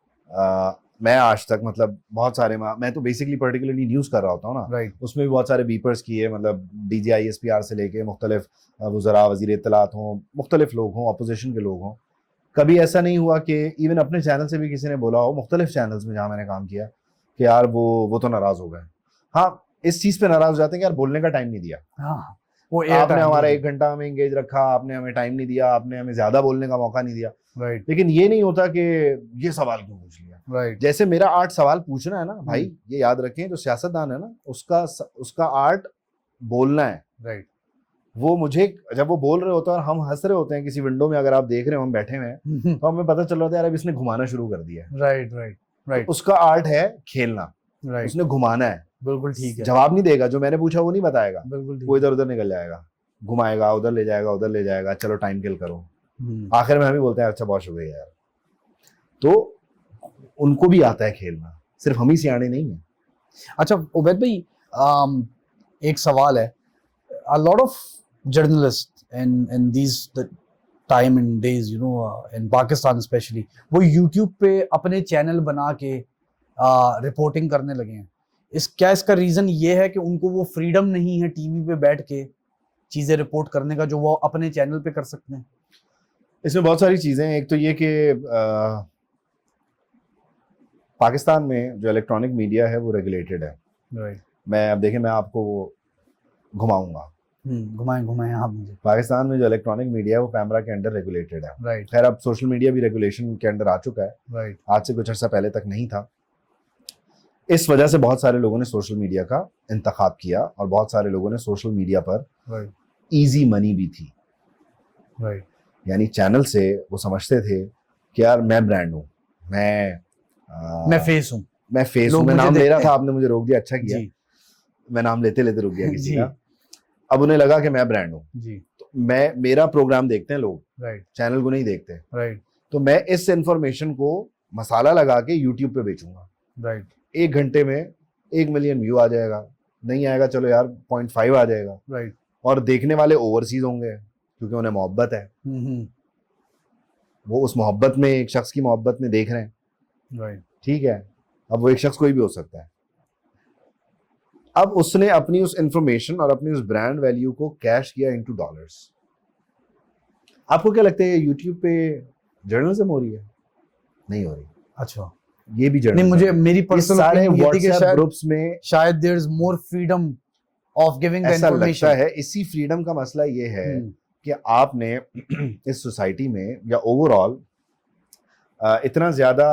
मैं आज तक, मतलब बहुत सारे, मैं तो बेसिकली पर्टिकुलरली न्यूज़ कर रहा होता हूँ ना, उसमें भी बहुत सारे बीपर्स किए, मतलब DGI SPR से लेके मुख्तलिफ वज़रा, वज़ीर इत्तलात हों, मुख्तलिफ लोग हों, अपोजिशन के लोग हों। कभी ऐसा नहीं हुआ कि इवन अपने चैनल से भी किसी ने बोला हो, मुख्तलिफ चैनल्स में जहाँ मैंने काम किया, कि यार वो तो नाराज़ हो गए। हाँ, इस चीज़ पे नाराज़ हो जाते हैं कि यार बोलने का टाइम नहीं दिया। हाँ, वो आपने हमारा 1 घंटा हमें एंगेज रखा, आपने हमें टाइम नहीं दिया, आपने हमें ज़्यादा बोलने का मौका नहीं दिया। लेकिन ये नहीं होता कि ये सवाल क्यों पूछ लिया। जैसे मेरा आर्ट सवाल पूछना है ना भाई, ये याद रखें, जो सियासतदान है ना, उसका आर्ट बोलना है। वो मुझे, जब वो बोल रहे होते हैं और हम हंस रहे होते हैं किसी विंडो में, अगर आप देख रहे हो हम बैठे हुए हैं, तो हमें पता चल रहा था यार अब इसने घुमाना शुरू कर दिया है। तो उसका आर्ट है खेलना, उसने घुमाना है। बिल्कुल ठीक है। जवाब नहीं देगा, जो मैंने पूछा वो नहीं बताएगा, वो इधर उधर निकल जाएगा, घुमाएगा, उधर ले जाएगा, चलो टाइम किल करो। आखिर में हम ही बोलते हैं अच्छा बहुत शुक्रिया यार। तो उनको भी आता है खेलना, सिर्फ हम ही सियाने नहीं है। अच्छा उबैद भाई, एक सवाल है, a lot of journalists and these time in days, you know, in Pakistan specially, वो यूट्यूब पे अपने चैनल बना के रिपोर्टिंग करने लगे हैं। इसका रीजन ये है कि उनको वो फ्रीडम नहीं है टीवी पे बैठ के चीजें रिपोर्ट करने का जो वो अपने चैनल पे कर सकते हैं। इसमें बहुत सारी चीजें हैं। एक तो ये कि पाकिस्तान में जो इलेक्ट्रॉनिक मीडिया है वो रेगुलेटेड है। राइट। मैं अब देखें, मैं आपको घुमाऊंगा, घुमाएं आप मुझे। पाकिस्तान में जो इलेक्ट्रॉनिक मीडिया है वो पैमरा के अंडर रेगुलेटेड है। राइट। खैर अब सोशल मीडिया भी रेगुलेशन के अंडर आ चुका है। राइट। आज से कुछ अर्सा पहले तक नहीं था। इस वजह से बहुत सारे लोगों ने सोशल मीडिया का इंतखाब किया और बहुत सारे लोगों ने सोशल मीडिया पर इजी मनी भी थी। राइट। यानी चैनल से वो समझते थे कि यार मैं ब्रांड हूँ, मैं फेस हूँ, मैं नाम ले रहा था, आपने मुझे रोक दिया, अच्छा किया, मैं नाम लेते लेते रुक गया किसी का। अब उन्हें लगा कि मैं ब्रांड हूँ, तो मेरा प्रोग्राम देखते हैं लोग, चैनल को नहीं देखते, तो मैं इस इंफॉर्मेशन को मसाला लगा के यूट्यूब पे बेचूंगा। 1 घंटे में 1 मिलियन व्यू आ जाएगा, नहीं आएगा चलो यार 0.5 आ जाएगा। और देखने वाले ओवरसीज होंगे क्योंकि उन्हें मोहब्बत है, वो उस मोहब्बत में, एक शख्स की मोहब्बत में देख रहे हैं। ठीक है, अब वो एक शख्स कोई भी हो सकता है। अब उसने अपनी उस इंफॉर्मेशन और अपनी उस ब्रांड वैल्यू को कैश किया इनटू डॉलर्स। आपको क्या लगता है यूट्यूब पे जर्नलिज्म हो रही है? नहीं हो रही। अच्छा, ये भी नहीं, मुझे मेरी पर्सनल सारे व्हाट्सएप ग्रुप्स में शायद there is more freedom of giving the information. ऐसा लगता है। इसी फ्रीडम का मसला ये है कि आपने इस सोसाइटी में या ओवरऑल इतना ज्यादा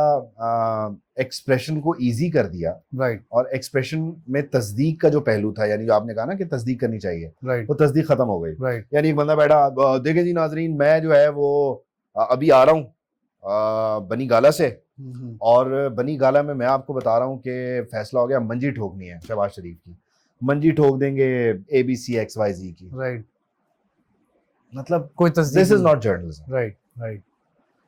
एक्सप्रेशन को इजी कर दिया। और एक्सप्रेशन में तस्दीक का जो पहलू था, यानी जो आपने कहा ना कि तस्दीक करनी चाहिए, वो तस्दीक खत्म हो गई। यानी एक बंदा बैठा, देखे जी नाजरीन, मैं जो है वो अभी आ रहा हूँ बनी गाला से, और बनी गाला में मैं आपको बता रहा हूँ कि फैसला हो गया, मंजी ठोकनी है शहबाज शरीफ की, मंजी ठोक देंगे ABC XYZ की। मतलब कोई तस्दीक, दिस इज नॉट जर्नलिज्म।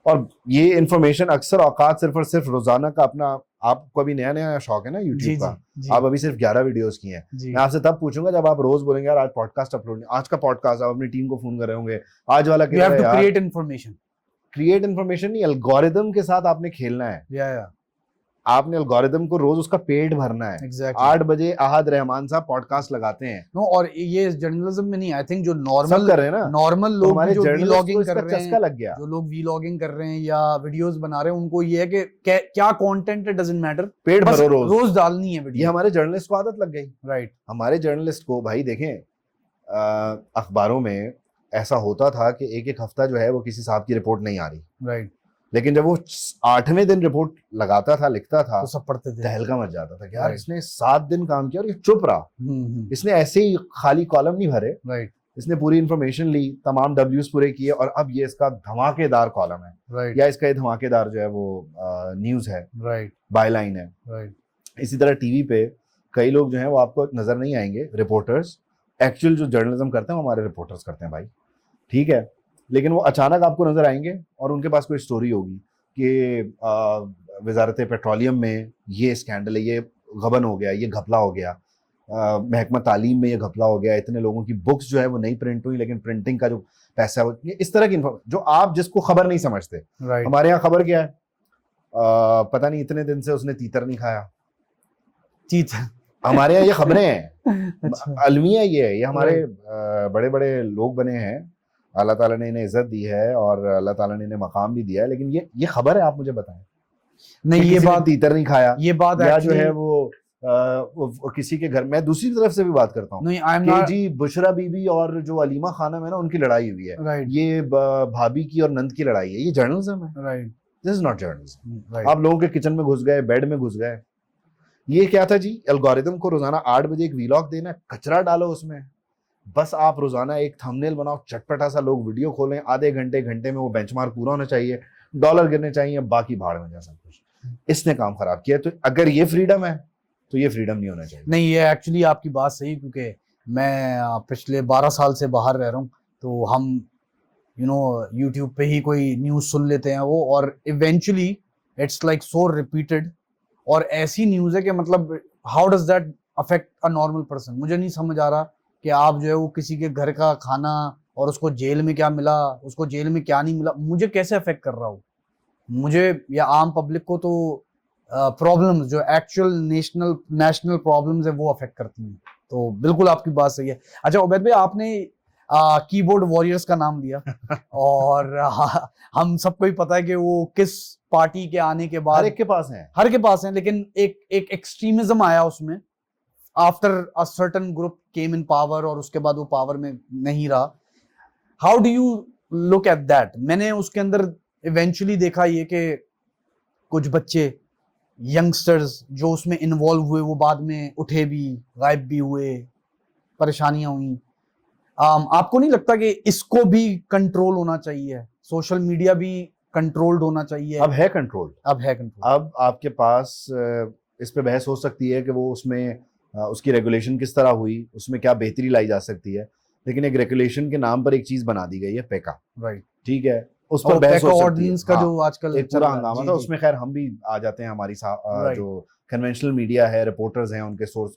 और ये इन्फॉर्मेशन अक्सर औकात सिर्फ और सिर्फ रोजाना का अपना, आपको अभी नया नया शौक है ना यूट्यूब का, आप अभी सिर्फ 11 वीडियोस की हैं। मैं आपसे तब पूछूंगा जब आप रोज बोलेंगे यार आज पॉडकास्ट अपलोड, आज का पॉडकास्ट, आप अपनी टीम को फोन कर रहे होंगे, आज वाला क्रिएट इन्फॉर्मेशन नहीं, एल्गोरिदम के साथ आपने खेलना है। आपने एल्गोरिदम को रोज उसका पेट भरना है। 8 बजे अहद रहमान साहब पॉडकास्ट लगाते हैं। और ये जर्नलिज्म में नहीं, आई थिंक जो नॉर्मल कर रहे हैं ना, नॉर्मल लोग जो वीलॉगिंग कर रहे हैं, लग गया, जो लोग वीलॉगिंग कर रहे हैं या वीडियोस बना रहे हैं, उनको ये है कि क्या कंटेंट है डजंट मैटर, पेट भरो, रोज डालनी है वीडियो। ये हमारे जर्नलिस्ट को आदत लग गई। हमारे जर्नलिस्ट को भाई देखें, अखबारों में ऐसा होता था कि एक हफ्ता जो है वो किसी साहब की रिपोर्ट नहीं आ रही, लेकिन जब वो 8वें दिन रिपोर्ट लगाता था, लिखता था, तो सब पढ़ते थे, तहलका मच जाता था कि यार इसने 7 दिन काम किया और ये चुप रहा, इसने ऐसे ही खाली कॉलम नहीं भरे, इसने पूरी इंफॉर्मेशन ली, तमाम W's पूरे किए, और अब ये इसका धमाकेदार कॉलम है, या इसका ये धमाकेदार जो है वो न्यूज है, बायलाइन है। इसी तरह टीवी पे कई लोग जो है वो आपको नजर नहीं आएंगे, रिपोर्टर्स, एक्चुअल जो जर्नलिज्म करते हैं वो हमारे रिपोर्टर्स करते हैं भाई, ठीक है, लेकिन वो अचानक आपको नजर आएंगे और उनके पास कोई स्टोरी होगी कि वजारत पेट्रोलियम में ये स्कैंडल है, ये गबन हो गया, ये घपला हो गया, महकमा तालीम में ये घपला हो गया, इतने लोगों की बुक्स जो है वो नहीं प्रिंट हुई, लेकिन प्रिंटिंग का जो पैसा है वो, इस तरह की जो आप जिसको खबर नहीं समझते। हमारे यहाँ खबर क्या है, पता नहीं इतने दिन से उसने तीतर नहीं खाया, हमारे यहाँ ये खबरें हैं। अलमिया ये है, ये हमारे बड़े बड़े लोग बने हैं, अल्लाह ताला ने इन्हें इज्जत दी है और अल्लाह ताला ने इन्हें मकाम भी दिया है, लेकिन ये खबर है, आप मुझे बताएं। नहीं, ये बात तीतर नहीं खाया, ये बात या जो है वो किसी के घर, मैं दूसरी तरफ से भी बात करता हूँ जी, बुशरा बीबी और जो अलीमा खानम है ना, उनकी लड़ाई हुई है, ये भाभी की और नंद की लड़ाई है, ये जर्नलिज्म है? This is not journalism. आप लोगों के किचन में घुस गए, बेड में घुस गए, ये क्या था जी, एल्गोरिदम को रोजाना 8 बजे एक वीलॉग देना, कचरा डालो उसमें, बस आप रोजाना एक थंबनेल बनाओ, चटपटा सा, लोग वीडियो खोलें, आधे घंटे में वो बेंचमार्क पूरा होना चाहिए, डॉलर गिरने चाहिए, बाकी भाड़ में जा सब कुछ। इसने काम खराब किया। तो अगर ये फ्रीडम है तो ये फ्रीडम नहीं होना चाहिए। नहीं, ये एक्चुअली आपकी बात सही, क्योंकि मैं पिछले 12 साल से बाहर रह रहा हूँ, तो हम यूट्यूब पे ही कोई न्यूज सुन लेते हैं वो, और eventually it's like so repeated, और ऐसी न्यूज है कि मतलब how does that affect a normal person. मुझे नहीं समझ आ रहा कि आप जो है वो किसी के घर का खाना और उसको जेल में क्या मिला, उसको जेल में क्या नहीं मिला, मुझे कैसे अफेक्ट कर रहा हो? मुझे या आम पब्लिक को तो प्रॉब्लम्स जो एक्चुअल नेशनल प्रॉब्लम्स है वो अफेक्ट करती हैं। तो बिल्कुल आपकी बात सही है। अच्छा उबैद भाई, आपने कीबोर्ड वॉरियर्स का नाम लिया और हम सबको ही पता है कि वो किस पार्टी के आने के बाद हर एक के पास है, हर के पास है, लेकिन एक एक्सट्रीमिज्म आया उसमें after a certain group came in power और उसके बाद वो पावर में नहीं रहा। How do you look at that? मैंने उसके अंदर इवेंचुअली देखा ये कि कुछ बच्चे यंगस्टर्स जो उसमें इन्वॉल्व हुए वो बाद में उठे भी, गायब भी हुए, परेशानियां हुई। आपको नहीं लगता कि इसको भी कंट्रोल होना चाहिए? सोशल मीडिया भी कंट्रोल्ड होना चाहिए? अब है कंट्रोल, अब आपके पास इस पे बहस हो सकती है कि वो उसमें उसकी रेगुलेशन किस तरह हुई, उसमें क्या बेहतरी लाई जा सकती है, लेकिन एक रेगुलेशन के नाम पर एक चीज बना दी गई है पेका, राइट? ठीक है, उस पर बहस हो सकती है। का जो आजकल एक पूरा हंगामा था उसमें, खैर हम भी आ जाते हैं, हमारी जो कन्वेंशनल मीडिया है, रिपोर्टर्स हैं, उनके सोर्स,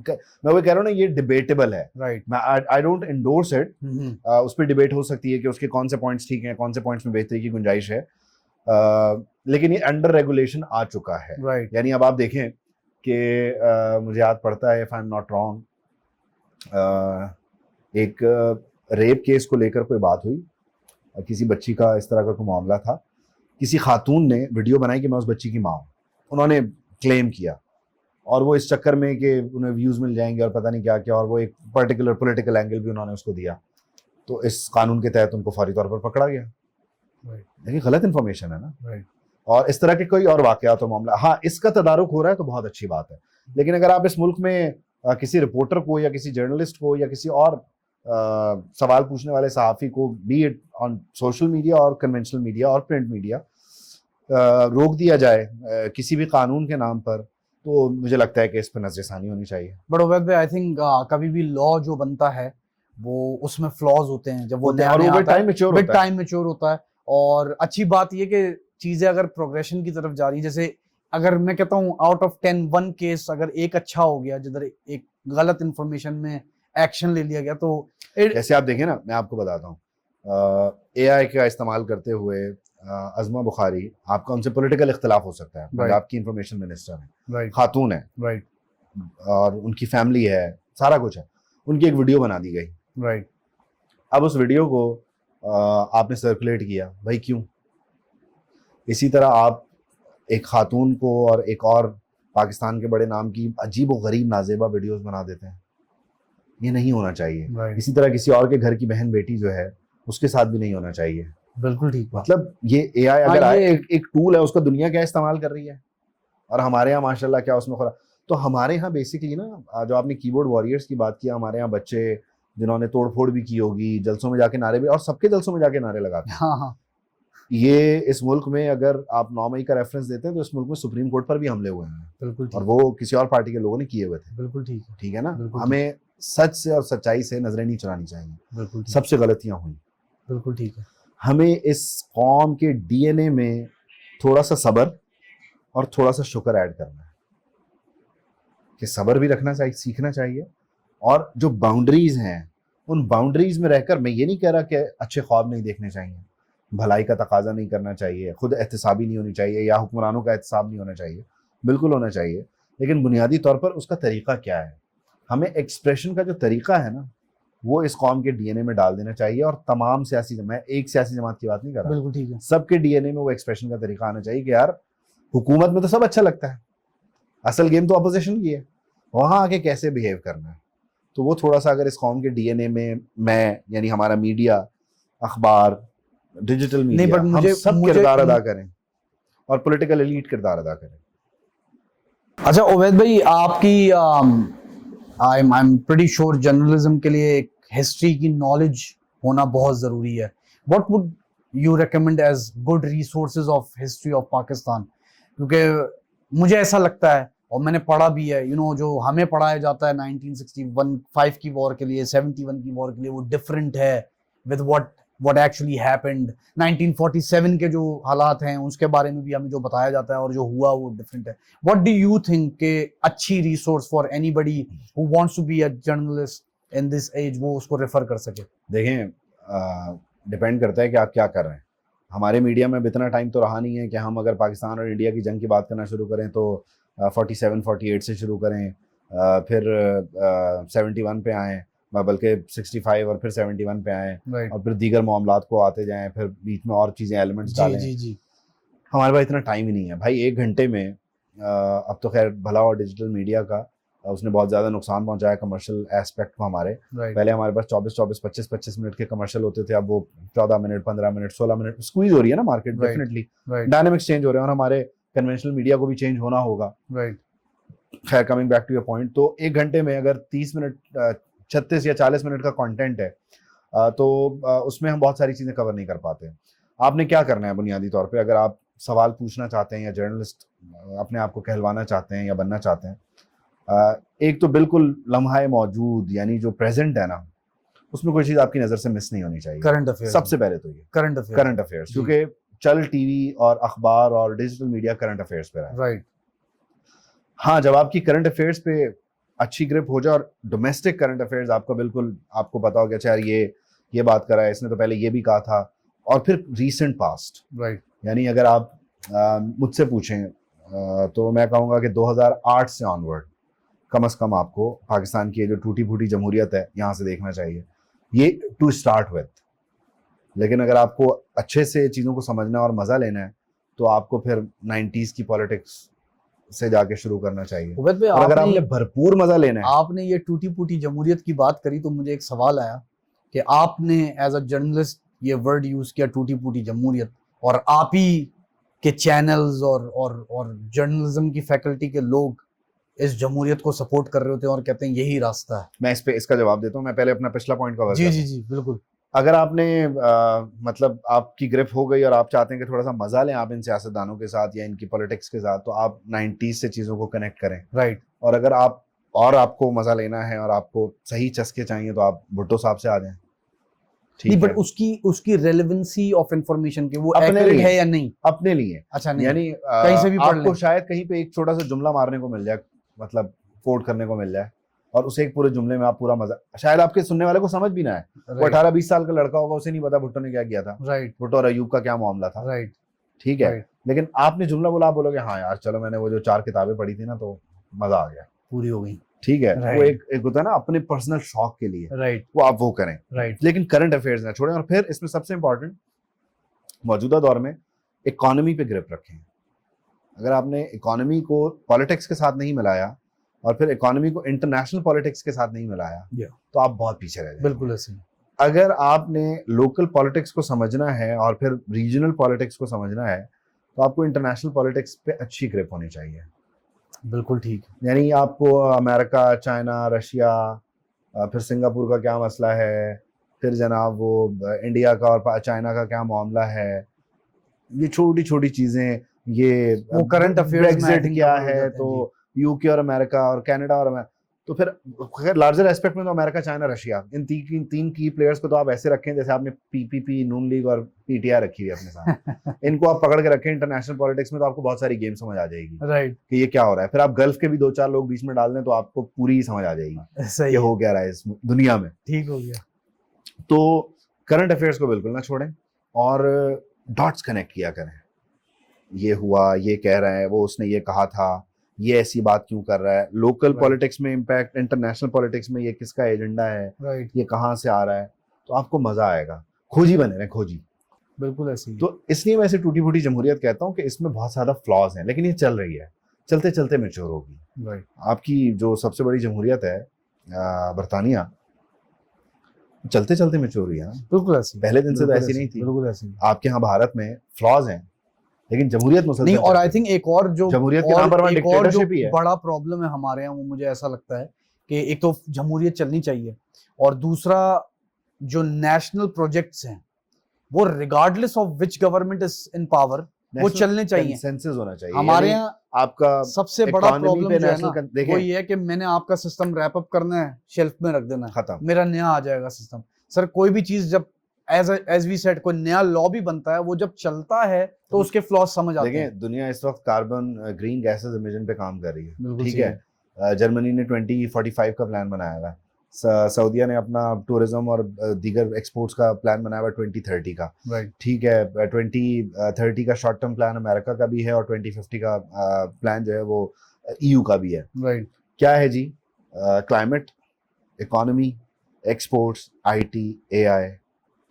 मैं वो कह रहा हूँ ना, ये डिबेटेबल है, राइट? मैं आई डोंट एंडोर्स इट, उस पर डिबेट हो सकती है कि उसके कौन से पॉइंट्स ठीक हैं, कौन से पॉइंट्स में बेहतरी की गुंजाइश है, लेकिन ये अंडर रेगुलेशन आ चुका है, राइट? यानी अब आप देखें कि मुझे याद पड़ता है, if I am not wrong, एक रेप केस को लेकर कोई बात हुई, किसी बच्ची का इस तरह का कोई मामला था, किसी खातून ने वीडियो बनाई कि मैं उस बच्ची की माँ हूँ, उन्होंने क्लेम किया, और वो इस चक्कर में कि उन्हें व्यूज मिल जाएंगे और पता नहीं क्या क्या, और वो एक पर्टिकुलर पॉलिटिकल एंगल भी उन्होंने उसको दिया, तो इस कानून के तहत उनको फौरी तौर पर पकड़ा गया। देखिए गलत इन्फॉर्मेशन है ना, और इस तरह के कोई और वाकयात और मामला, हाँ इसका तदारुक हो रहा है तो बहुत अच्छी बात है, लेकिन अगर आप इस मुल्क में किसी रिपोर्टर को या किसी जर्नलिस्ट को या किसी और सवाल पूछने वाले सहाफ़ी को, B it on social media और कन्वेंशनल मीडिया और प्रिंट मीडिया, रोक दिया जाए किसी भी कानून के नाम पर, तो मुझे लगता है कि इस पर नजरसानी होनी चाहिए। बट उबैद भाई, आई थिंक कभी भी लॉ जो बनता है वो उसमें फ्लॉज होते हैं, जब वो टाइम मैच्योर होता है। और अच्छी बात ये कि चीजें अगर प्रोग्रेशन की तरफ जा रही, जैसे अगर मैं कहता हूँ आउट ऑफ 10 1 केस अगर एक अच्छा हो गया, जिधर एक गलत इंफॉर्मेशन में एक्शन ले लिया गया, तो जैसे आप देखें ना, मैं आपको बताता हूँ, AI का इस्तेमाल करते हुए अज़मा बुखारी, आपका उनसे पॉलिटिकल इख्तिलाफ हो सकता है, पंजाब की इंफॉर्मेशन मिनिस्टर है, खातून है, राइट, और उनकी फैमिली है, सारा कुछ है, उनकी एक वीडियो बना दी गई, राइट। अब उस वीडियो को आपने सर्कुलेट किया, भाई क्यों? इसी तरह आप एक खातून को और एक और पाकिस्तान के बड़े नाम की अजीब व गरीब नाजेबा वीडियोस बना देते हैं, ये नहीं होना चाहिए। इसी तरह किसी और के घर की बहन बेटी जो है उसके साथ भी नहीं होना चाहिए। बिल्कुल ठीक। मतलब ये AI अगर आए, एक टूल है, उसका दुनिया क्या इस्तेमाल कर रही है, और हमारे यहाँ माशाल्लाह क्या उसमें खुरा। तो हमारे यहाँ बेसिकली ना, जो आपने कीबोर्ड वॉरियर्स की बात किया, हमारे यहाँ बच्चे जिन्होंने तोड़फोड़ भी की होगी, जलसों में जाके नारे भी, और सबके जलसों में जाके नारे लगाते हैं। हाँ। ये इस मुल्क में अगर आप 9 मई का रेफरेंस देते हैं तो इस मुल्क में सुप्रीम कोर्ट पर भी हमले हुए हैं। बिल्कुल, और वो किसी और पार्टी के लोगों ने किए हुए थे। बिल्कुल ठीक है, ठीक है ना। हमें सच से और सच्चाई से नजरें नहीं चुरानी चाहिए। बिल्कुल, सबसे गलतियां हुई। बिल्कुल ठीक है। हमें इस कौम के DNA में थोड़ा सा सब्र और थोड़ा सा शुक्र ऐड करना है, कि सब्र भी रखना चाहिए, सीखना चाहिए, और जो बाउंड्रीज हैं उन बाउंड्रीज में रहकर, मैं ये नहीं कह रहा कि अच्छे ख्वाब नहीं देखने चाहिए, भलाई का तकाजा नहीं करना चाहिए, खुद एहतसाबी नहीं होनी चाहिए, या हुक्मरानों का एहतसाब नहीं होना चाहिए, बिल्कुल होना चाहिए, लेकिन बुनियादी तौर पर उसका तरीका क्या है, हमें एक्सप्रेशन का जो तरीका है ना, वो इस कौम के DNA में डाल देना चाहिए। और तमाम सियासी, मैं एक सियासी जमात की बात नहीं कर रहा, बिल्कुल ठीक है, सबके DNA में वो एक्सप्रेशन का तरीका आना चाहिए कि यार हुकूमत में तो सब अच्छा लगता है, असल गेम तो अपोजिशन की है, वहां आके कैसे बिहेव करना है। तो वो थोड़ा सा अगर इस कौम के DNA में, मैं यानी हमारा मीडिया, अखबार, डिजिटल मीडिया, हम सब किरदार अदा करें, और पॉलिटिकल एलीट किरदार अदा करें। अच्छा उवैद भाई, आपकी I am pretty sure journalism के लिए एक हिस्ट्री की नॉलेज होना बहुत जरूरी है। What would you recommend as good resources of history of Pakistan? क्योंकि मुझे ऐसा लगता है, और मैंने पढ़ा भी है, जो हमें पढ़ाया जाता है 1965 की वॉर के लिए, 71 की वॉर के लिए, वो डिफरेंट है विद what actually happened। 1947 के जो हालात हैं उसके बारे में भी हमें जो बताया जाता है और जो हुआ वो डिफरेंट है। What do you think के अच्छी resource for anybody who wants to be a journalist in this age वो उसको रेफर कर सके? देखें, डिपेंड करता है कि आप क्या कर रहे हैं। हमारे मीडिया में अब इतना टाइम तो रहा नहीं है कि हम अगर पाकिस्तान और इंडिया की जंग की बात करना शुरू करें तो 47-48 से शुरू करें, फिर 71 पे आएँ, बल्कि 65 और फिर 71 पे आएँ, और फिर दीगर मामलात को आते जाएं, फिर बीच में और चीज़ें एलिमेंट्स डालें। जी। हमारे पास इतना टाइम ही नहीं है भाई। 1 घंटे में अब तो खैर भला और डिजिटल मीडिया का उसने बहुत ज़्यादा नुकसान पहुंचाया कमर्शियल एस्पेक्ट को हमारे। पहले हमारे पास 24-24, 25-25 मिनट के कमर्शियल होते थे, अब वो 14 मिनट, 15 मिनट, 16 मिनट स्क्वीज हो रही है ना मार्केट। डेफिनेटली डायनामिक्स चेंज हो रहे हैं और हमारे कन्वेंशनल मीडिया को भी चेंज होना होगा। खैर, coming back to your point, तो 1 घंटे में अगर 30 मिनट 36 या 40 मिनट का कंटेंट है तो उसमें हम बहुत सारी चीज़ें कवर नहीं कर पाते। आपने क्या करना है बुनियादी तौर पे, अगर आप सवाल पूछना चाहते हैं या जर्नलिस्ट अपने आप को कहलवाना चाहते हैं या बनना चाहते हैं, एक तो बिल्कुल लम्हा मौजूद, यानी जो प्रेजेंट है ना, उसमें कोई चीज़ आपकी नज़र से मिस नहीं होनी चाहिए। करंट अफेयर्स सबसे पहले तो ये करंट अफेयर्स, क्योंकि चल टीवी और अखबार और डिजिटल मीडिया करंट अफेयर्स पे रहा है। हाँ, जब आपकी करंट अफेयर्स पे अच्छी ग्रिप हो जाए और डोमेस्टिक करंट अफेयर्स आपका बिल्कुल आपको पता हो गया, अच्छा यार ये बात करा है इसने, तो पहले ये भी कहा था, और फिर रीसेंट पास्ट, यानी अगर आप मुझसे पूछें तो मैं कहूँगा कि 2008 से ऑनवर्ड कम से कम आपको पाकिस्तान की जो टूटी फूटी जमहूरियत है यहाँ से देखना चाहिए, ये टू स्टार्ट विथ। लेकिन अगर आपको अच्छे से चीज़ों को समझना और मज़ा लेना है तो आपको फिर 90s की पॉलिटिक्स से जाके शुरू करना चाहिए। और अगर आपने भरपूर मज़ा लेना है, आपने ये टूटी फूटी जमहूरियत की बात करी तो मुझे एक सवाल आया कि आपने एज अ जर्नलिस्ट ये वर्ड यूज किया टूटी फूटी जमहूरियत, और आप ही के चैनल्स और जर्नलिज्म की फैकल्टी के लोग इस जमहूरियत को सपोर्ट कर रहे होते हैं और कहते हैं यही रास्ता है। मैं इसका जवाब देता हूँ। मैं पहले अपना पिछला पॉइंट कवर जी जी जी बिल्कुल। अगर आपने मतलब आपकी ग्रिप हो गई और आप चाहते हैं कि थोड़ा सा मजा लें आप इन सियासतदानों के साथ या इनकी पॉलिटिक्स के साथ, तो आप 90s से चीज़ों को कनेक्ट करें। और अगर आपको मजा लेना है और आपको सही चस्के चाहिए तो आप भुट्टो साहब से आ जाएं। नहीं, बट उसकी रेलेवेंसी ऑफ इंफॉर्मेशन के वो एक्यूरेट है या नहीं अपने लिए। अच्छा, नहीं, यानी कहीं से भी आपको शायद कहीं पे एक छोटा सा जुमला मारने को मिल जाए, मतलब कोट करने को मिल जाए, और उसे एक पूरे जुमले में आप पूरा मजा, शायद आपके सुनने वाले को समझ भी ना है। वो 18-20 साल का लड़का होगा, उसे नहीं पता भुट्टो ने क्या किया था, भुट्टो और अयूब का क्या मामला था। ठीक है, लेकिन आपने जुमला बोला, आप बोलोगे हाँ यार चलो मैंने वो जो 4 किताबें पढ़ी थी ना तो मजा आ गया, पूरी हो गई। ठीक है, वो एक होता है ना अपने पर्सनल शौक के लिए, वो आप वो करें। लेकिन करंट अफेयर्स ना छोड़ें। और फिर इसमें सबसे इंपॉर्टेंट, मौजूदा दौर में इकोनॉमी पे ग्रिप रखें। अगर आपने इकोनॉमी को पॉलिटिक्स के साथ नहीं मिलाया और फिर इकोनॉमी को इंटरनेशनल पॉलिटिक्स के साथ नहीं मिलाया तो आप बहुत पीछे रह जाएंगे। बिल्कुल ऐसे। अगर आपने लोकल पॉलिटिक्स को समझना है और फिर रीजनल पॉलिटिक्स को समझना है तो आपको इंटरनेशनल पॉलिटिक्स पे अच्छी ग्रिप होनी चाहिए। बिल्कुल ठीक। यानी आपको अमेरिका, चाइना, रशिया, फिर सिंगापुर का क्या मसला है, फिर जनाब वो इंडिया का और चाइना का क्या मामला है, ये छोटी छोटी चीज़ें, ये वो करंट अफेयर्स में क्या है, तो यूके और अमेरिका और कनाडा और तो फिर लार्जर एस्पेक्ट में तो अमेरिका, चाइना, रशिया, इन तीन की प्लेयर्स को तो आप ऐसे रखें जैसे आपने पीपीपी, नून लीग और पीटीआई रखी है अपने साथ। इनको आप पकड़ के रखें इंटरनेशनल पॉलिटिक्स में तो आपको बहुत सारी गेम समझ आ जाएगी कि ये क्या हो रहा है। फिर आप गल्फ के भी 2-4 लोग बीच में डाल दें तो आपको पूरी समझ आ जाएगी ये हो क्या रहा है इस दुनिया में। ठीक हो गया। तो करंट अफेयर्स को बिल्कुल ना छोड़ें और डॉट्स कनेक्ट किया करें। ये हुआ, ये कह रहा है, वो उसने ये कहा था, ये ऐसी बात क्यों कर रहा है, लोकल पॉलिटिक्स में इम्पैक्ट, इंटरनेशनल पॉलिटिक्स में ये किसका एजेंडा है, ये कहाँ से आ रहा है, तो आपको मजा आएगा। खोजी बने रहे, खोजी। बिल्कुल ऐसे ही। तो इसलिए मैं इसे टूटी फूटी जमहूरियत कहता हूँ कि इसमें बहुत ज्यादा फ्लॉज हैं, लेकिन ये चल रही है, चलते चलते मैच्योर होगी। आपकी जो सबसे बड़ी जमहूरियत है बरतानिया, चलते चलते मैच्योर हुई है ना। बिल्कुल ऐसे। पहले दिन से तो ऐसी नहीं थी। बिल्कुल ऐसे। आपके यहाँ भारत में फ्लॉज हैं लेकिन जमहूरियत मुसलसल नहीं। और आई थिंक एक और जो जमहूरियत के नाम पर डिक्टेटरशिप ही है। बड़ा प्रॉब्लम है हमारे यहाँ, वो मुझे ऐसा लगता है कि एक तो जमहूरियत चलनी चाहिए और दूसरा जो नेशनल प्रोजेक्ट्स हैं वो regardless of which government is in power वो चलने चाहिए, कंसेंसस होना चाहिए। हमारे यहाँ आपका सबसे बड़ा प्रॉब्लम जो है ना वो ये है कि मैंने आपका सिस्टम रैप अप करना है, शेल्फ में रख देना है, खत्म, मेरा नया आ जाएगा सिस्टम। सर कोई भी चीज जब एज वी सेड कोई नया लॉ भी बनता है, वो जब चलता है तो उसके फ्लॉज समझ आते हैं। दुनिया इस वक्त कार्बन ग्रीन गैसेस इमिशन पे काम कर रही है, ठीक है। जर्मनी ने 2045 का प्लान बनाया हुआ है, सऊदीया ने अपना टूरिज्म और दीगर एक्सपोर्ट्स का प्लान बनाया हुआ 2030 का, ठीक है। 2030 का शॉर्ट टर्म प्लान अमेरिका का भी है और 2050 का प्लान जो है वो EU का भी है। क्या है जी? Climate, economy, exports, IT, AI,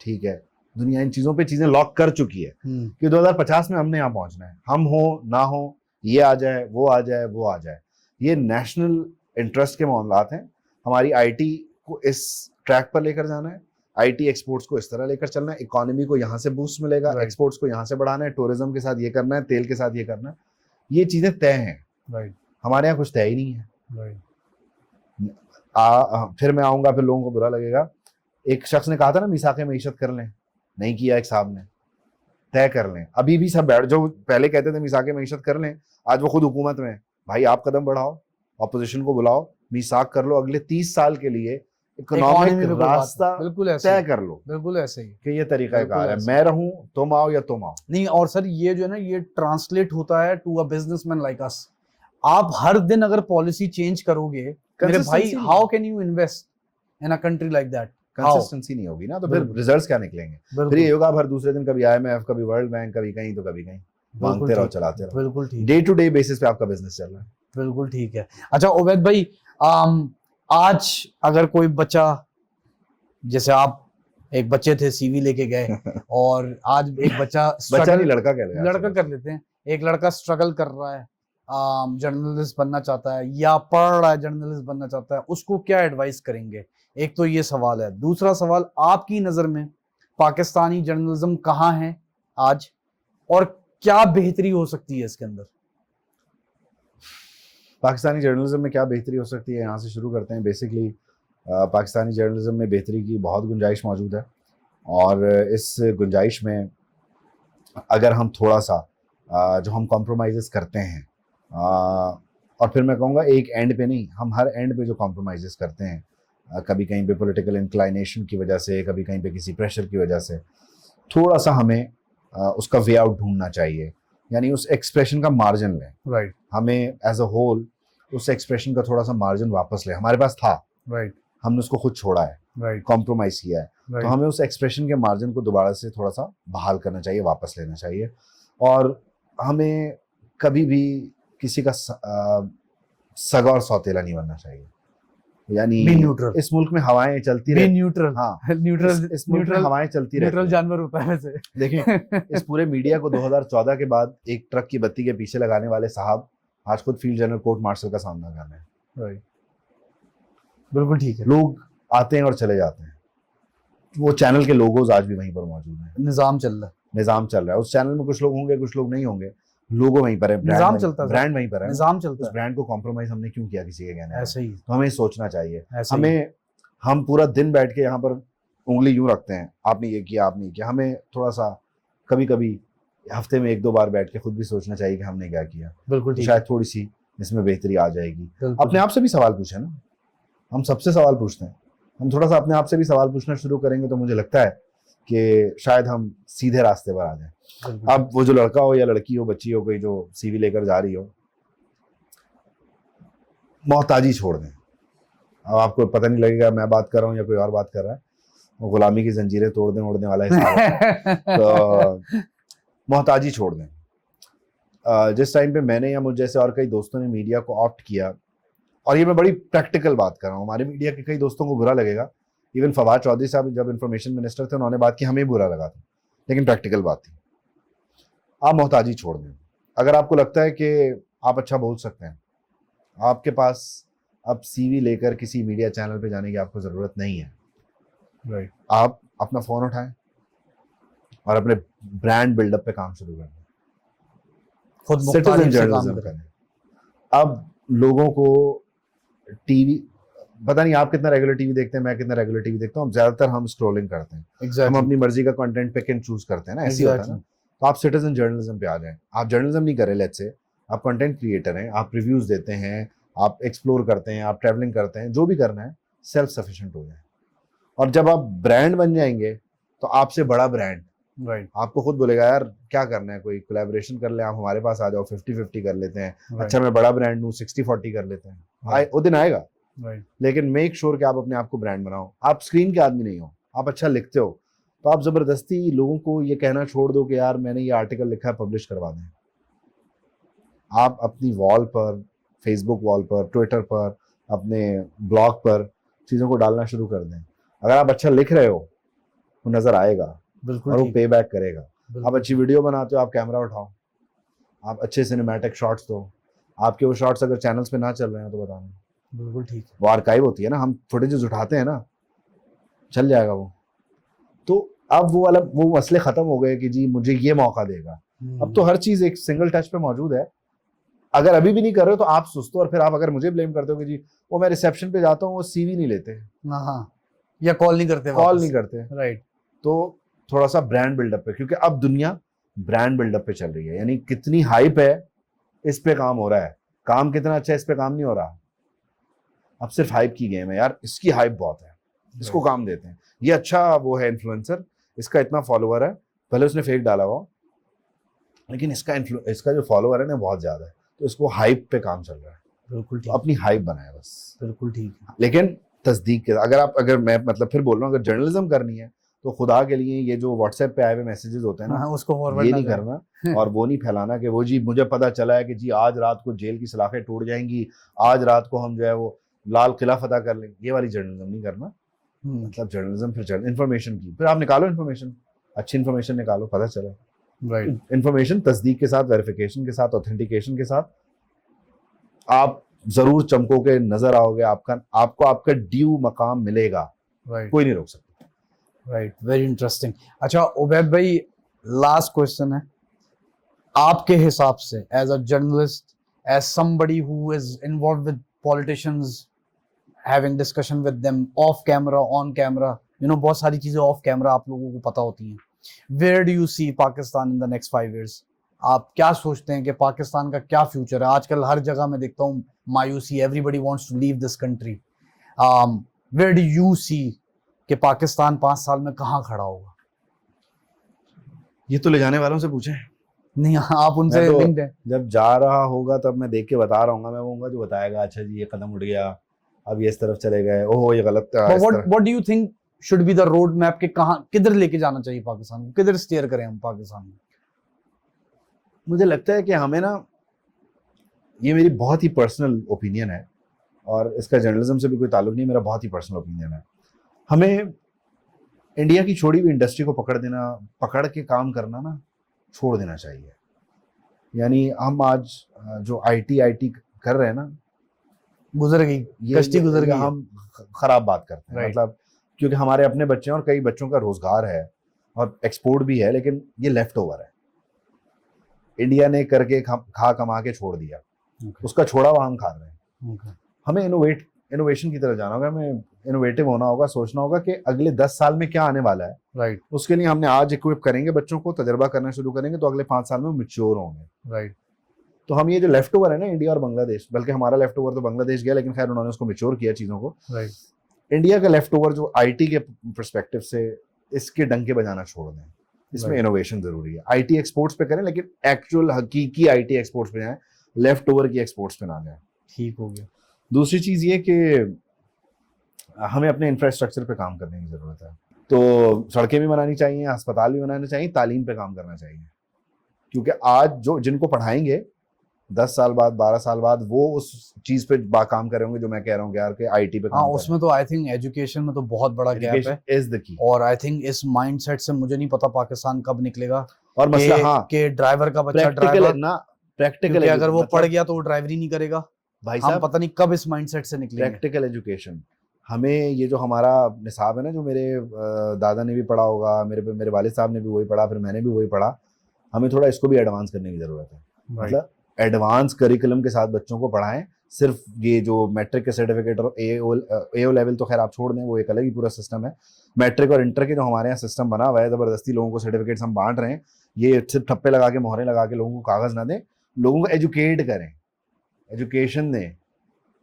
ठीक है। दुनिया इन चीजों पे चीजें लॉक कर चुकी है कि 2050 में हमने यहाँ पहुंचना है। हम हो ना हो, ये आ जाए, वो आ जाए, वो आ जाए, ये नेशनल इंटरेस्ट के मामलात हैं। हमारी IT को इस ट्रैक पर लेकर जाना है, IT एक्सपोर्ट्स को इस तरह लेकर चलना है, इकोनॉमी को यहाँ से बूस्ट मिलेगा, एक्सपोर्ट्स को यहाँ से बढ़ाना है, टूरिज्म के साथ ये करना है, तेल के साथ ये करना है। ये चीजें तय हैं। हमारे यहाँ कुछ तय ही नहीं है। फिर मैं आऊंगा, फिर लोगों को बुरा लगेगा। एक शख्स ने कहा था ना, मिसाके मईशत कर लें, नहीं किया एक साहब ने। तय कर लें। अभी भी सब बैठ, जो पहले कहते थे मिसाके मईशत कर लें, आज वो खुद हुकूमत में। भाई आप कदम बढ़ाओ, ऑपोजिशन को बुलाओ, मिसाक कर लो, अगले 30 साल के लिए इकोनॉमिक रास्ता तय कर लो। बिल्कुल ऐसे ही कि ये तरीका कार है, मैं रहूं, तुम आओ या तुम आओ। नहीं, और सर ये जो है ना, ये ट्रांसलेट होता है to a businessman like us. आप हर दिन अगर पॉलिसी चेंज करोगे मेरे भाई, how can you invest in a country like that? Consistency नहीं होगी ना, तो फिर रिजल्ट्स क्या निकलेंगे? फिर ये होगा हर दूसरे दिन कभी IMF, कभी वर्ल्ड बैंक, कभी कहीं तो कभी कहीं, मांगते रहो, चलाते रहो। बिल्कुल ठीक। डे टू डे बेसिस पे आपका बिजनेस चल रहा है। बिल्कुल ठीक है। अच्छा उवैद भाई, आज अगर कोई बच्चा, जैसे आप एक बच्चे थे, CV लेके गए और आज एक बच्चा नहीं, लड़का कह रहे, लड़का कर लेते हैं, एक लड़का स्ट्रगल कर रहा है, जर्नलिस्ट बनना चाहता है या पढ़ रहा है जर्नलिस्ट बनना चाहता है, उसको क्या एडवाइस करेंगे? एक तो ये सवाल है। दूसरा सवाल, आपकी नजर में पाकिस्तानी जर्नलिज्म कहाँ है आज और क्या बेहतरी हो सकती है इसके अंदर? पाकिस्तानी जर्नलिज्म में क्या बेहतरी हो सकती है, यहाँ से शुरू करते हैं। बेसिकली पाकिस्तानी जर्नलिज्म में बेहतरी की बहुत गुंजाइश मौजूद है, और इस गुंजाइश में अगर हम थोड़ा सा जो हम कॉम्प्रोमाइज़ करते हैं, और फिर मैं कहूँगा एक एंड पे नहीं, हम हर एंड पे जो कॉम्प्रोमाइज़ करते हैं, कभी कहीं पे पॉलिटिकल इंक्लाइनेशन की वजह से, कभी कहीं पे किसी प्रेशर की वजह से, थोड़ा सा हमें उसका वे आउट ढूंढना चाहिए। यानी उस एक्सप्रेशन का मार्जिन लें। हमें एज अ होल उस एक्सप्रेशन का थोड़ा सा मार्जिन वापस लें। हमारे पास था, हमने उसको खुद छोड़ा है, कॉम्प्रोमाइज किया है, तो हमें उस एक्सप्रेशन के मार्जिन को दोबारा से थोड़ा सा बहाल करना चाहिए, वापस लेना चाहिए। और हमें कभी भी किसी का सगा और सौतेला नहीं बनना चाहिए। यानी इस मुल्क में हवाएं चलती रहती, न्यूट्रल, हाँ, न्यूट्रल, इस मुल्क में हवाएं चलती रहती, न्यूट्रल जानवर होता है वैसे। देखें, इस पूरे मीडिया को 2014 के बाद एक ट्रक की बत्ती के पीछे लगाने वाले साहब आज खुद फील्ड जनरल कोर्ट मार्शल का सामना कर रहे हैं। बिल्कुल ठीक है। लोग आते हैं और चले जाते हैं, वो चैनल के लोगोज आज भी वहीं पर मौजूद हैं। निजाम चल रहा है। उस चैनल में कुछ लोग होंगे, कुछ लोग नहीं होंगे, लोगो वहीं पर है, निजाम चलता है, ब्रांड वहीं पर है, निजाम चलता है। उस ब्रांड को कॉम्प्रोमाइज हमने क्यों किया किसी के कहने? ऐसे ही तो हमें सोचना चाहिए। हम पूरा दिन बैठ के यहाँ पर उंगली यूं रखते हैं, आपने ये किया, आपने ये किया। हमें थोड़ा सा कभी कभी हफ्ते में 1-2 बार बैठ के खुद भी सोचना चाहिए कि हमने क्या किया। बिल्कुल, तो शायद थोड़ी सी इसमें बेहतरी आ जाएगी। अपने आप से भी सवाल पूछे ना, हम सबसे सवाल पूछते हैं, हम थोड़ा सा अपने आप से भी सवाल पूछना शुरू करेंगे तो मुझे लगता है कि शायद हम सीधे रास्ते पर आ जाएं। अब वो जो लड़का हो या लड़की हो, बच्ची हो, कोई जो CV लेकर जा रही हो, मोहताजी छोड़ दें। अब आपको पता नहीं लगेगा मैं बात कर रहा हूँ या कोई और बात कर रहा है, वो गुलामी की जंजीरें तोड़ दें, उड़ने वाला हिसाब तो मोहताजी छोड़ दें। जिस टाइम पे मैंने या मुझ जैसे और कई दोस्तों ने मीडिया को ऑप्ट किया, और ये मैं बड़ी प्रैक्टिकल बात कर रहा हूँ, हमारे मीडिया के कई दोस्तों को बुरा लगेगा, इवन फवाद चौधरी साहब जब इंफॉर्मेशन मिनिस्टर थे उन्होंने बात की, हमें बुरा लगा था, लेकिन प्रैक्टिकल बात थी। आप मोहताजी छोड़ दें। अगर आपको लगता है कि आप अच्छा बोल सकते हैं, आपके पास अब CV लेकर किसी मीडिया चैनल पे जाने की आपको ज़रूरत नहीं है। आप अपना फ़ोन उठाएं और अपने ब्रांड बिल्डअप पे काम शुरू करें, खुद सिटीजन जर्नलिज्म करें। अब लोगों को TV, पता नहीं आप कितना रेगुलर TV देखते हैं, मैं कितना रेगुलर TV देखता हूँ, ज़्यादातर हम स्क्रॉलिंग करते हैं। हम अपनी मर्जी का कंटेंट पिक एंड चूज करते हैं ना, ऐसे होता है ना। तो आप सिटीजन जर्नलिज्म पे आ जाएं। आप जर्नलिज्म नहीं कर रहे, लेट्स से आप कंटेंट क्रिएटर हैं, आप रिव्यूज देते हैं, आप एक्सप्लोर करते हैं, आप ट्रैवलिंग करते हैं, जो भी करना है, सेल्फ सफिशिएंट हो जाए। और जब आप ब्रांड बन जाएंगे तो आपसे बड़ा ब्रांड आपको खुद बोलेगा, यार क्या करना है, कोई कोलैबोरेशन कर ले, आप हमारे पास आ जाओ, 50-50 कर लेते हैं। अच्छा मैं बड़ा ब्रांड हूँ, 60-40 कर लेते हैं। वो दिन आएगा लेकिन मेक श्योर कि आप अपने आप को ब्रांड बनाओ। आप स्क्रीन के आदमी नहीं हो, आप अच्छा लिखते हो, तो आप जबरदस्ती लोगों को ये कहना छोड़ दो कि यार मैंने ये आर्टिकल लिखा है, पब्लिश करवा दें। आप अपनी वॉल पर, फेसबुक वॉल पर, ट्विटर पर, अपने ब्लॉग पर चीज़ों को डालना शुरू कर दें। अगर आप अच्छा लिख रहे हो वो नज़र आएगा, बिल्कुल, और वो पे बैक करेगा। आप अच्छी वीडियो बनाते हो, आप कैमरा उठाओ, आप अच्छे सिनेमैटिक शॉट्स दो। आपके वो शॉट्स अगर चैनल्स पे ना चल रहे हैं तो बताना, बिल्कुल ठीक है। वो आर्काइव होती है ना, हम फुटेजेस उठाते हैं ना, चल जाएगा वो। तो अब वो मसले खत्म हो गए कि जी मुझे ये मौका देगा। अब तो हर चीज एक सिंगल टच पे मौजूद है। अगर अभी भी नहीं कर रहे हो तो आप सुस्त हो, और फिर आप अगर मुझे ब्लेम करते हो कि जी वो मैं रिसेप्शन पे जाता हूँ, वो सीवी नहीं लेते, हाँ, या कॉल नहीं करते, राइट। तो थोड़ा सा ब्रांड बिल्डअप पे, क्योंकि अब दुनिया ब्रांड बिल्डअप पे चल रही है। यानी कितनी हाइप है इस पे काम हो रहा है, काम कितना अच्छा है इस पे काम नहीं हो रहा। अब सिर्फ हाइप की गेम है यार, इसकी हाइप बहुत है, इसको काम देते हैं, ये अच्छा वो है इन्फ्लुएंसर, इसका इतना फॉलोअर है, भले उसने फेक डाला हुआ, लेकिन इसका जो फॉलोअर है ना बहुत ज्यादा है, तो इसको हाइप पे काम चल रहा है। बिल्कुल ठीक, अपनी हाइप बनाए बस। बिल्कुल ठीक है। लेकिन तस्दीक के अगर मैं मतलब फिर बोल रहा हूँ, अगर जर्नलिज्म करनी है तो खुदा के लिए ये जो व्हाट्सएप पे आए हुए मैसेजेस होते हैं ना, उसको फॉरवर्ड ये नहीं करना और वो नहीं फैलाना कि वो जी मुझे पता चला है कि जी आज रात को जेल की सलाखें टूट जाएंगी, आज रात को हम जो है वो लाल किला फतह कर लेंगे, ये वाली जर्नलिज्म नहीं करना। मतलब जर्नलिज्म फिर इन्फॉर्मेशन की, फिर आप निकालो इन्फॉर्मेशन, अच्छी इन्फॉर्मेशन निकालो, पता चले। राइट, इन्फॉर्मेशन तस्दीक के साथ, वेरिफिकेशन के साथ, ऑथेंटिकेशन के साथ आप जरूर चमकोगे, नजर आओगे, आपको आपका ड्यू मकाम मिलेगा। राइट, कोई नहीं रोक सकता। Right, very interesting. अच्छा उबैद भाई, लास्ट क्वेश्चन है, आपके हिसाब से as a journalist, as somebody who is involve with politicians, having discussion with them off camera, on camera, बहुत सारी चीजें ऑफ कैमरा आप लोगों को पता होती हैं। Where do you see Pakistan in the next 5 years? आप क्या सोचते हैं कि पाकिस्तान का क्या फ्यूचर है? आजकल हर जगह मैं देखता हूँ मायूसी, everybody wants to leave this country. Where do you see कि पाकिस्तान 5 साल में कहाँ खड़ा होगा? ये तो ले जाने वालों से पूछें। नहीं, आप उनसे लिंक्ड हैं। जब जा रहा होगा तब मैं देख के बता रहा हूँ, मैं होऊंगा जो बताएगा अच्छा जी ये कदम उठ गया, अब ये इस तरफ चले गए, ओह ये गलत था। What do you think should be the road map के किधर लेके जाना चाहिए पाकिस्तान को, किधर स्टीयर करें हम पाकिस्तान में? मुझे लगता है कि हमें ना, ये मेरी बहुत ही पर्सनल ओपिनियन है और इसका जर्नलिज्म से भी कोई ताल्लुक नहीं, मेरा बहुत ही पर्सनल ओपिनियन है, हमें इंडिया की छोड़ी हुई इंडस्ट्री को पकड़ के काम करना ना छोड़ देना चाहिए। यानी हम आज जो आईटी कर रहे हैं ना, गुजर गई, कश्ती गुजर गई, हम खराब बात करते हैं। मतलब क्योंकि हमारे अपने बच्चे हैं और कई बच्चों का रोजगार है और एक्सपोर्ट भी है, लेकिन ये लेफ्ट ओवर है, इंडिया ने करके खा कमा के छोड़ दिया। उसका छोड़ा हुआ हम खा रहे हैं। हमें इनोवेशन की तरफ जाना होगा, हमें इनोवेटिव होना होगा, सोचना होगा कि अगले 10 साल में क्या आने वाला है। उसके लिए हमने आज इक्विप करेंगे बच्चों को, तजर्बा करना शुरू करेंगे तो अगले 5 साल में मैच्योर होंगे। तो हम ये जो लेफ्ट ओवर है ना इंडिया और बांग्लादेश, बल्कि हमारा लेफ्ट ओवर तो बांग्लादेश गया, लेकिन खैर उन्होंने उसको मैच्योर किया चीजों को। इंडिया का लेफ्ट ओवर जो आईटी के पर्सपेक्टिव से, इसके डंके बजाना छोड़ दें। इसमें इनोवेशन जरूरी है। आईटी एक्सपोर्ट्स पे करें, लेकिन एक्चुअल हकीकी आईटी एक्सपोर्ट्स पे जाएं, लेफ्ट ओवर की एक्सपोर्ट्स पे ना जाएं। ठीक हो गया। दूसरी चीज ये कि हमें अपने इंफ्रास्ट्रक्चर पे काम करने की जरूरत है। तो सड़कें भी बनानी चाहिए, अस्पताल भी बनाने चाहिए, तालीम पे काम करना चाहिए, क्योंकि आज जिनको पढ़ाएंगे 10 साल बाद, 12 साल बाद, वो उस चीज पे काम कर रहे होंगे जो मैं कह रहा हूँ यार कि आईटी पे काम। उसमें तो आई थिंक एजुकेशन में तो बहुत बड़ा गैप है, इज द की। और आई थिंक इस माइंडसेट से मुझे नहीं पता पाकिस्तान कब निकलेगा। और मसला कि ड्राइवर का बच्चा ड्राइवर ना, प्रैक्टिकल, अगर वो पढ़ गया तो वो ड्राइवरी नहीं करेगा। भाई साहब, पता नहीं कब इस माइंडसेट से निकलेंगे। प्रैक्टिकल एजुकेशन, हमें ये जो हमारा निसाब है ना, जो मेरे दादा ने भी पढ़ा होगा, मेरे वालिद साहब ने भी वही पढ़ा, फिर मैंने भी वही पढ़ा, हमें थोड़ा इसको भी एडवांस करने की जरूरत है। मतलब एडवांस करिकुलम के साथ बच्चों को पढ़ाएं। सिर्फ ये जो मैट्रिक के सर्टिफिकेट और एओ लेवल तो खैर आप छोड़ दें, वो एक अलग ही पूरा सिस्टम है। मैट्रिक और इंटर के जो हमारे यहाँ सिस्टम बना हुआ है, जबरदस्ती लोगों को सर्टिफिकेट्स हम बांट रहे हैं, ये सिर्फ ठप्पे लगा के, मोहरे लगा के लोगों को कागज ना दें, लोगों को एजुकेट करें, एजुकेशन दें।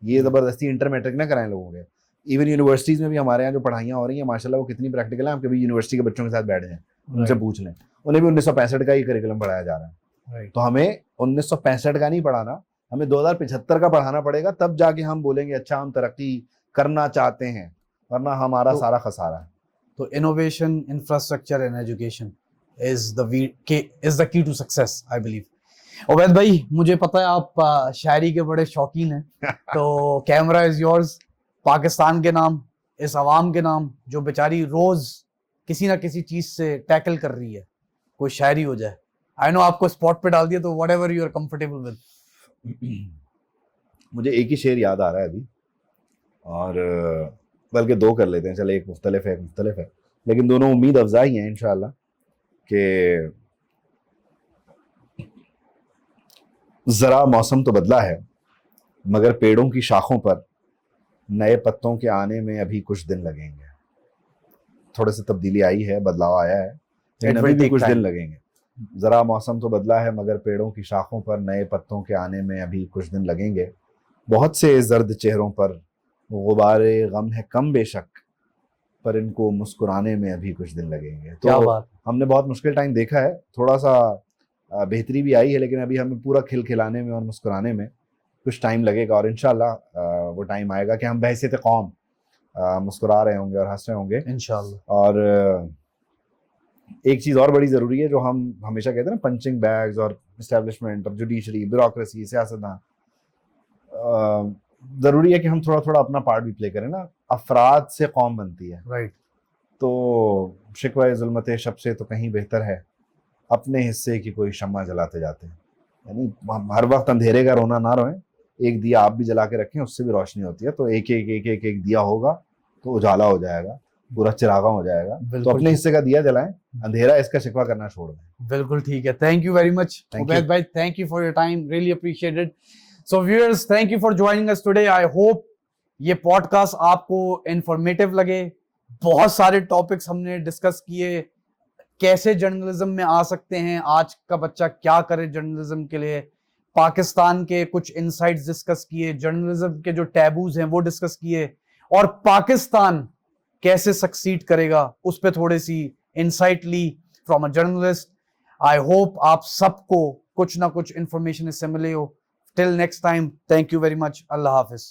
ये जबरदस्ती इंटर मैट्रिक ना कराएं लोगों के। इवन यूनिवर्सिटीज में भी हमारे यहाँ जो पढ़ाइयाँ हो रही हैं माशाल्लाह, वो कितनी प्रैक्टिकल है। आप कभी यूनिवर्सिटी के बच्चों के साथ बैठ जाएं, उनसे पूछ लें, उन्हें भी 1965 का ही करिकुलम पढ़ाया जा रहा है। तो हमें 1965 का नहीं पढ़ाना, हमें 2075 का पढ़ाना पड़ेगा, तब जाके हम बोलेंगे अच्छा हम तरक्की करना चाहते हैं, वरना हमारा सारा खसारा है। तो innovation, infrastructure and education is the key to success, I believe. Ubaid भाई, मुझे पता है आप शायरी के बड़े शौकीन हैं, तो कैमरा इज योर्स। पाकिस्तान के नाम, इस आवाम के नाम जो बेचारी रोज किसी ना किसी चीज से टैकल कर रही है, कोई शायरी हो जाए। आई नो आपको स्पॉट पे डाल दिया, तो whatever you are comfortable with. मुझे एक ही शेर याद आ रहा है अभी, और बल्कि दो कर लेते हैं, चले एक मुख्तलिफ है एक मुख्तलिफ है, लेकिन दोनों उम्मीद अफजाई हैं इंशाल्लाह। कि जरा मौसम तो बदला है, मगर पेड़ों की शाखों पर नए पत्तों के आने में अभी कुछ दिन लगेंगे। थोड़े से तब्दीली आई है, बदलाव आया है, लेकिन अभी भी कुछ दिन लगेंगे। जरा मौसम तो बदला है, मगर पेड़ों की शाखों पर नए पत्तों के आने में अभी कुछ दिन लगेंगे। बहुत से जर्द चेहरों पर गुबारे गम है कम बेशक, पर इनको मुस्कुराने में अभी कुछ दिन लगेंगे। तो हमने बहुत मुश्किल टाइम देखा है, थोड़ा सा बेहतरी भी आई है, लेकिन अभी हमें पूरा खिलखिलाने में और मुस्कुराने में कुछ टाइम लगेगा। और इंशाल्लाह वो टाइम आएगा कि हम बहसीत कौम मुस्कुरा रहे होंगे और हंस रहे होंगे इंशाल्लाह। और एक चीज़ और बड़ी ज़रूरी है, जो हम हमेशा कहते हैं ना, पंचिंग बैग्स और इस्टेब्लिशमेंट और जुडिशरी, ब्यूरोक्रेसी, सियासतदान, ज़रूरी है कि हम थोड़ा थोड़ा अपना पार्ट भी प्ले करें ना। अफराद से कौम बनती है, राइट। तो शिकवा जुल्मत शब से तो कहीं बेहतर है अपने हिस्से की कोई शम्मा जलाते जाते हैं। यानी हर वक्त अंधेरे का रोना ना रोएं, एक दिया आप भी जला के रखें, उससे भी रोशनी होती है। तो एक एक एक एक एक दिया होगा तो उजाला हो जाएगा, पूरा चिरागा हो जाएगा। तो अपने हिस्से का दिया जलाएं, अंधेरा इसका शिकवा करना छोड़ दें। बिल्कुल ठीक है। Thank you very much Ubaid भाई, thank you for your time, really appreciated. So viewers, thank you for joining us today. I hope ये पॉडकास्ट आपको इंफॉर्मेटिव लगे। बहुत सारे टॉपिक्स हमने डिस्कस किए, कैसे जर्नलिज्म में आ सकते हैं, आज का बच्चा क्या करे जर्नलिज्म के लिए, पाकिस्तान के कुछ इनसाइट्स डिस्कस किए, जर्नलिज्म के जो टैबूज हैं वो डिस्कस किए, और पाकिस्तान कैसे सक्सीड करेगा उस पर थोड़ी सी इनसाइट ली from a journalist. I hope आप सबको कुछ ना कुछ इंफॉर्मेशन इससे मिले हो। Till next time, thank you very much. अल्लाह हाफिज।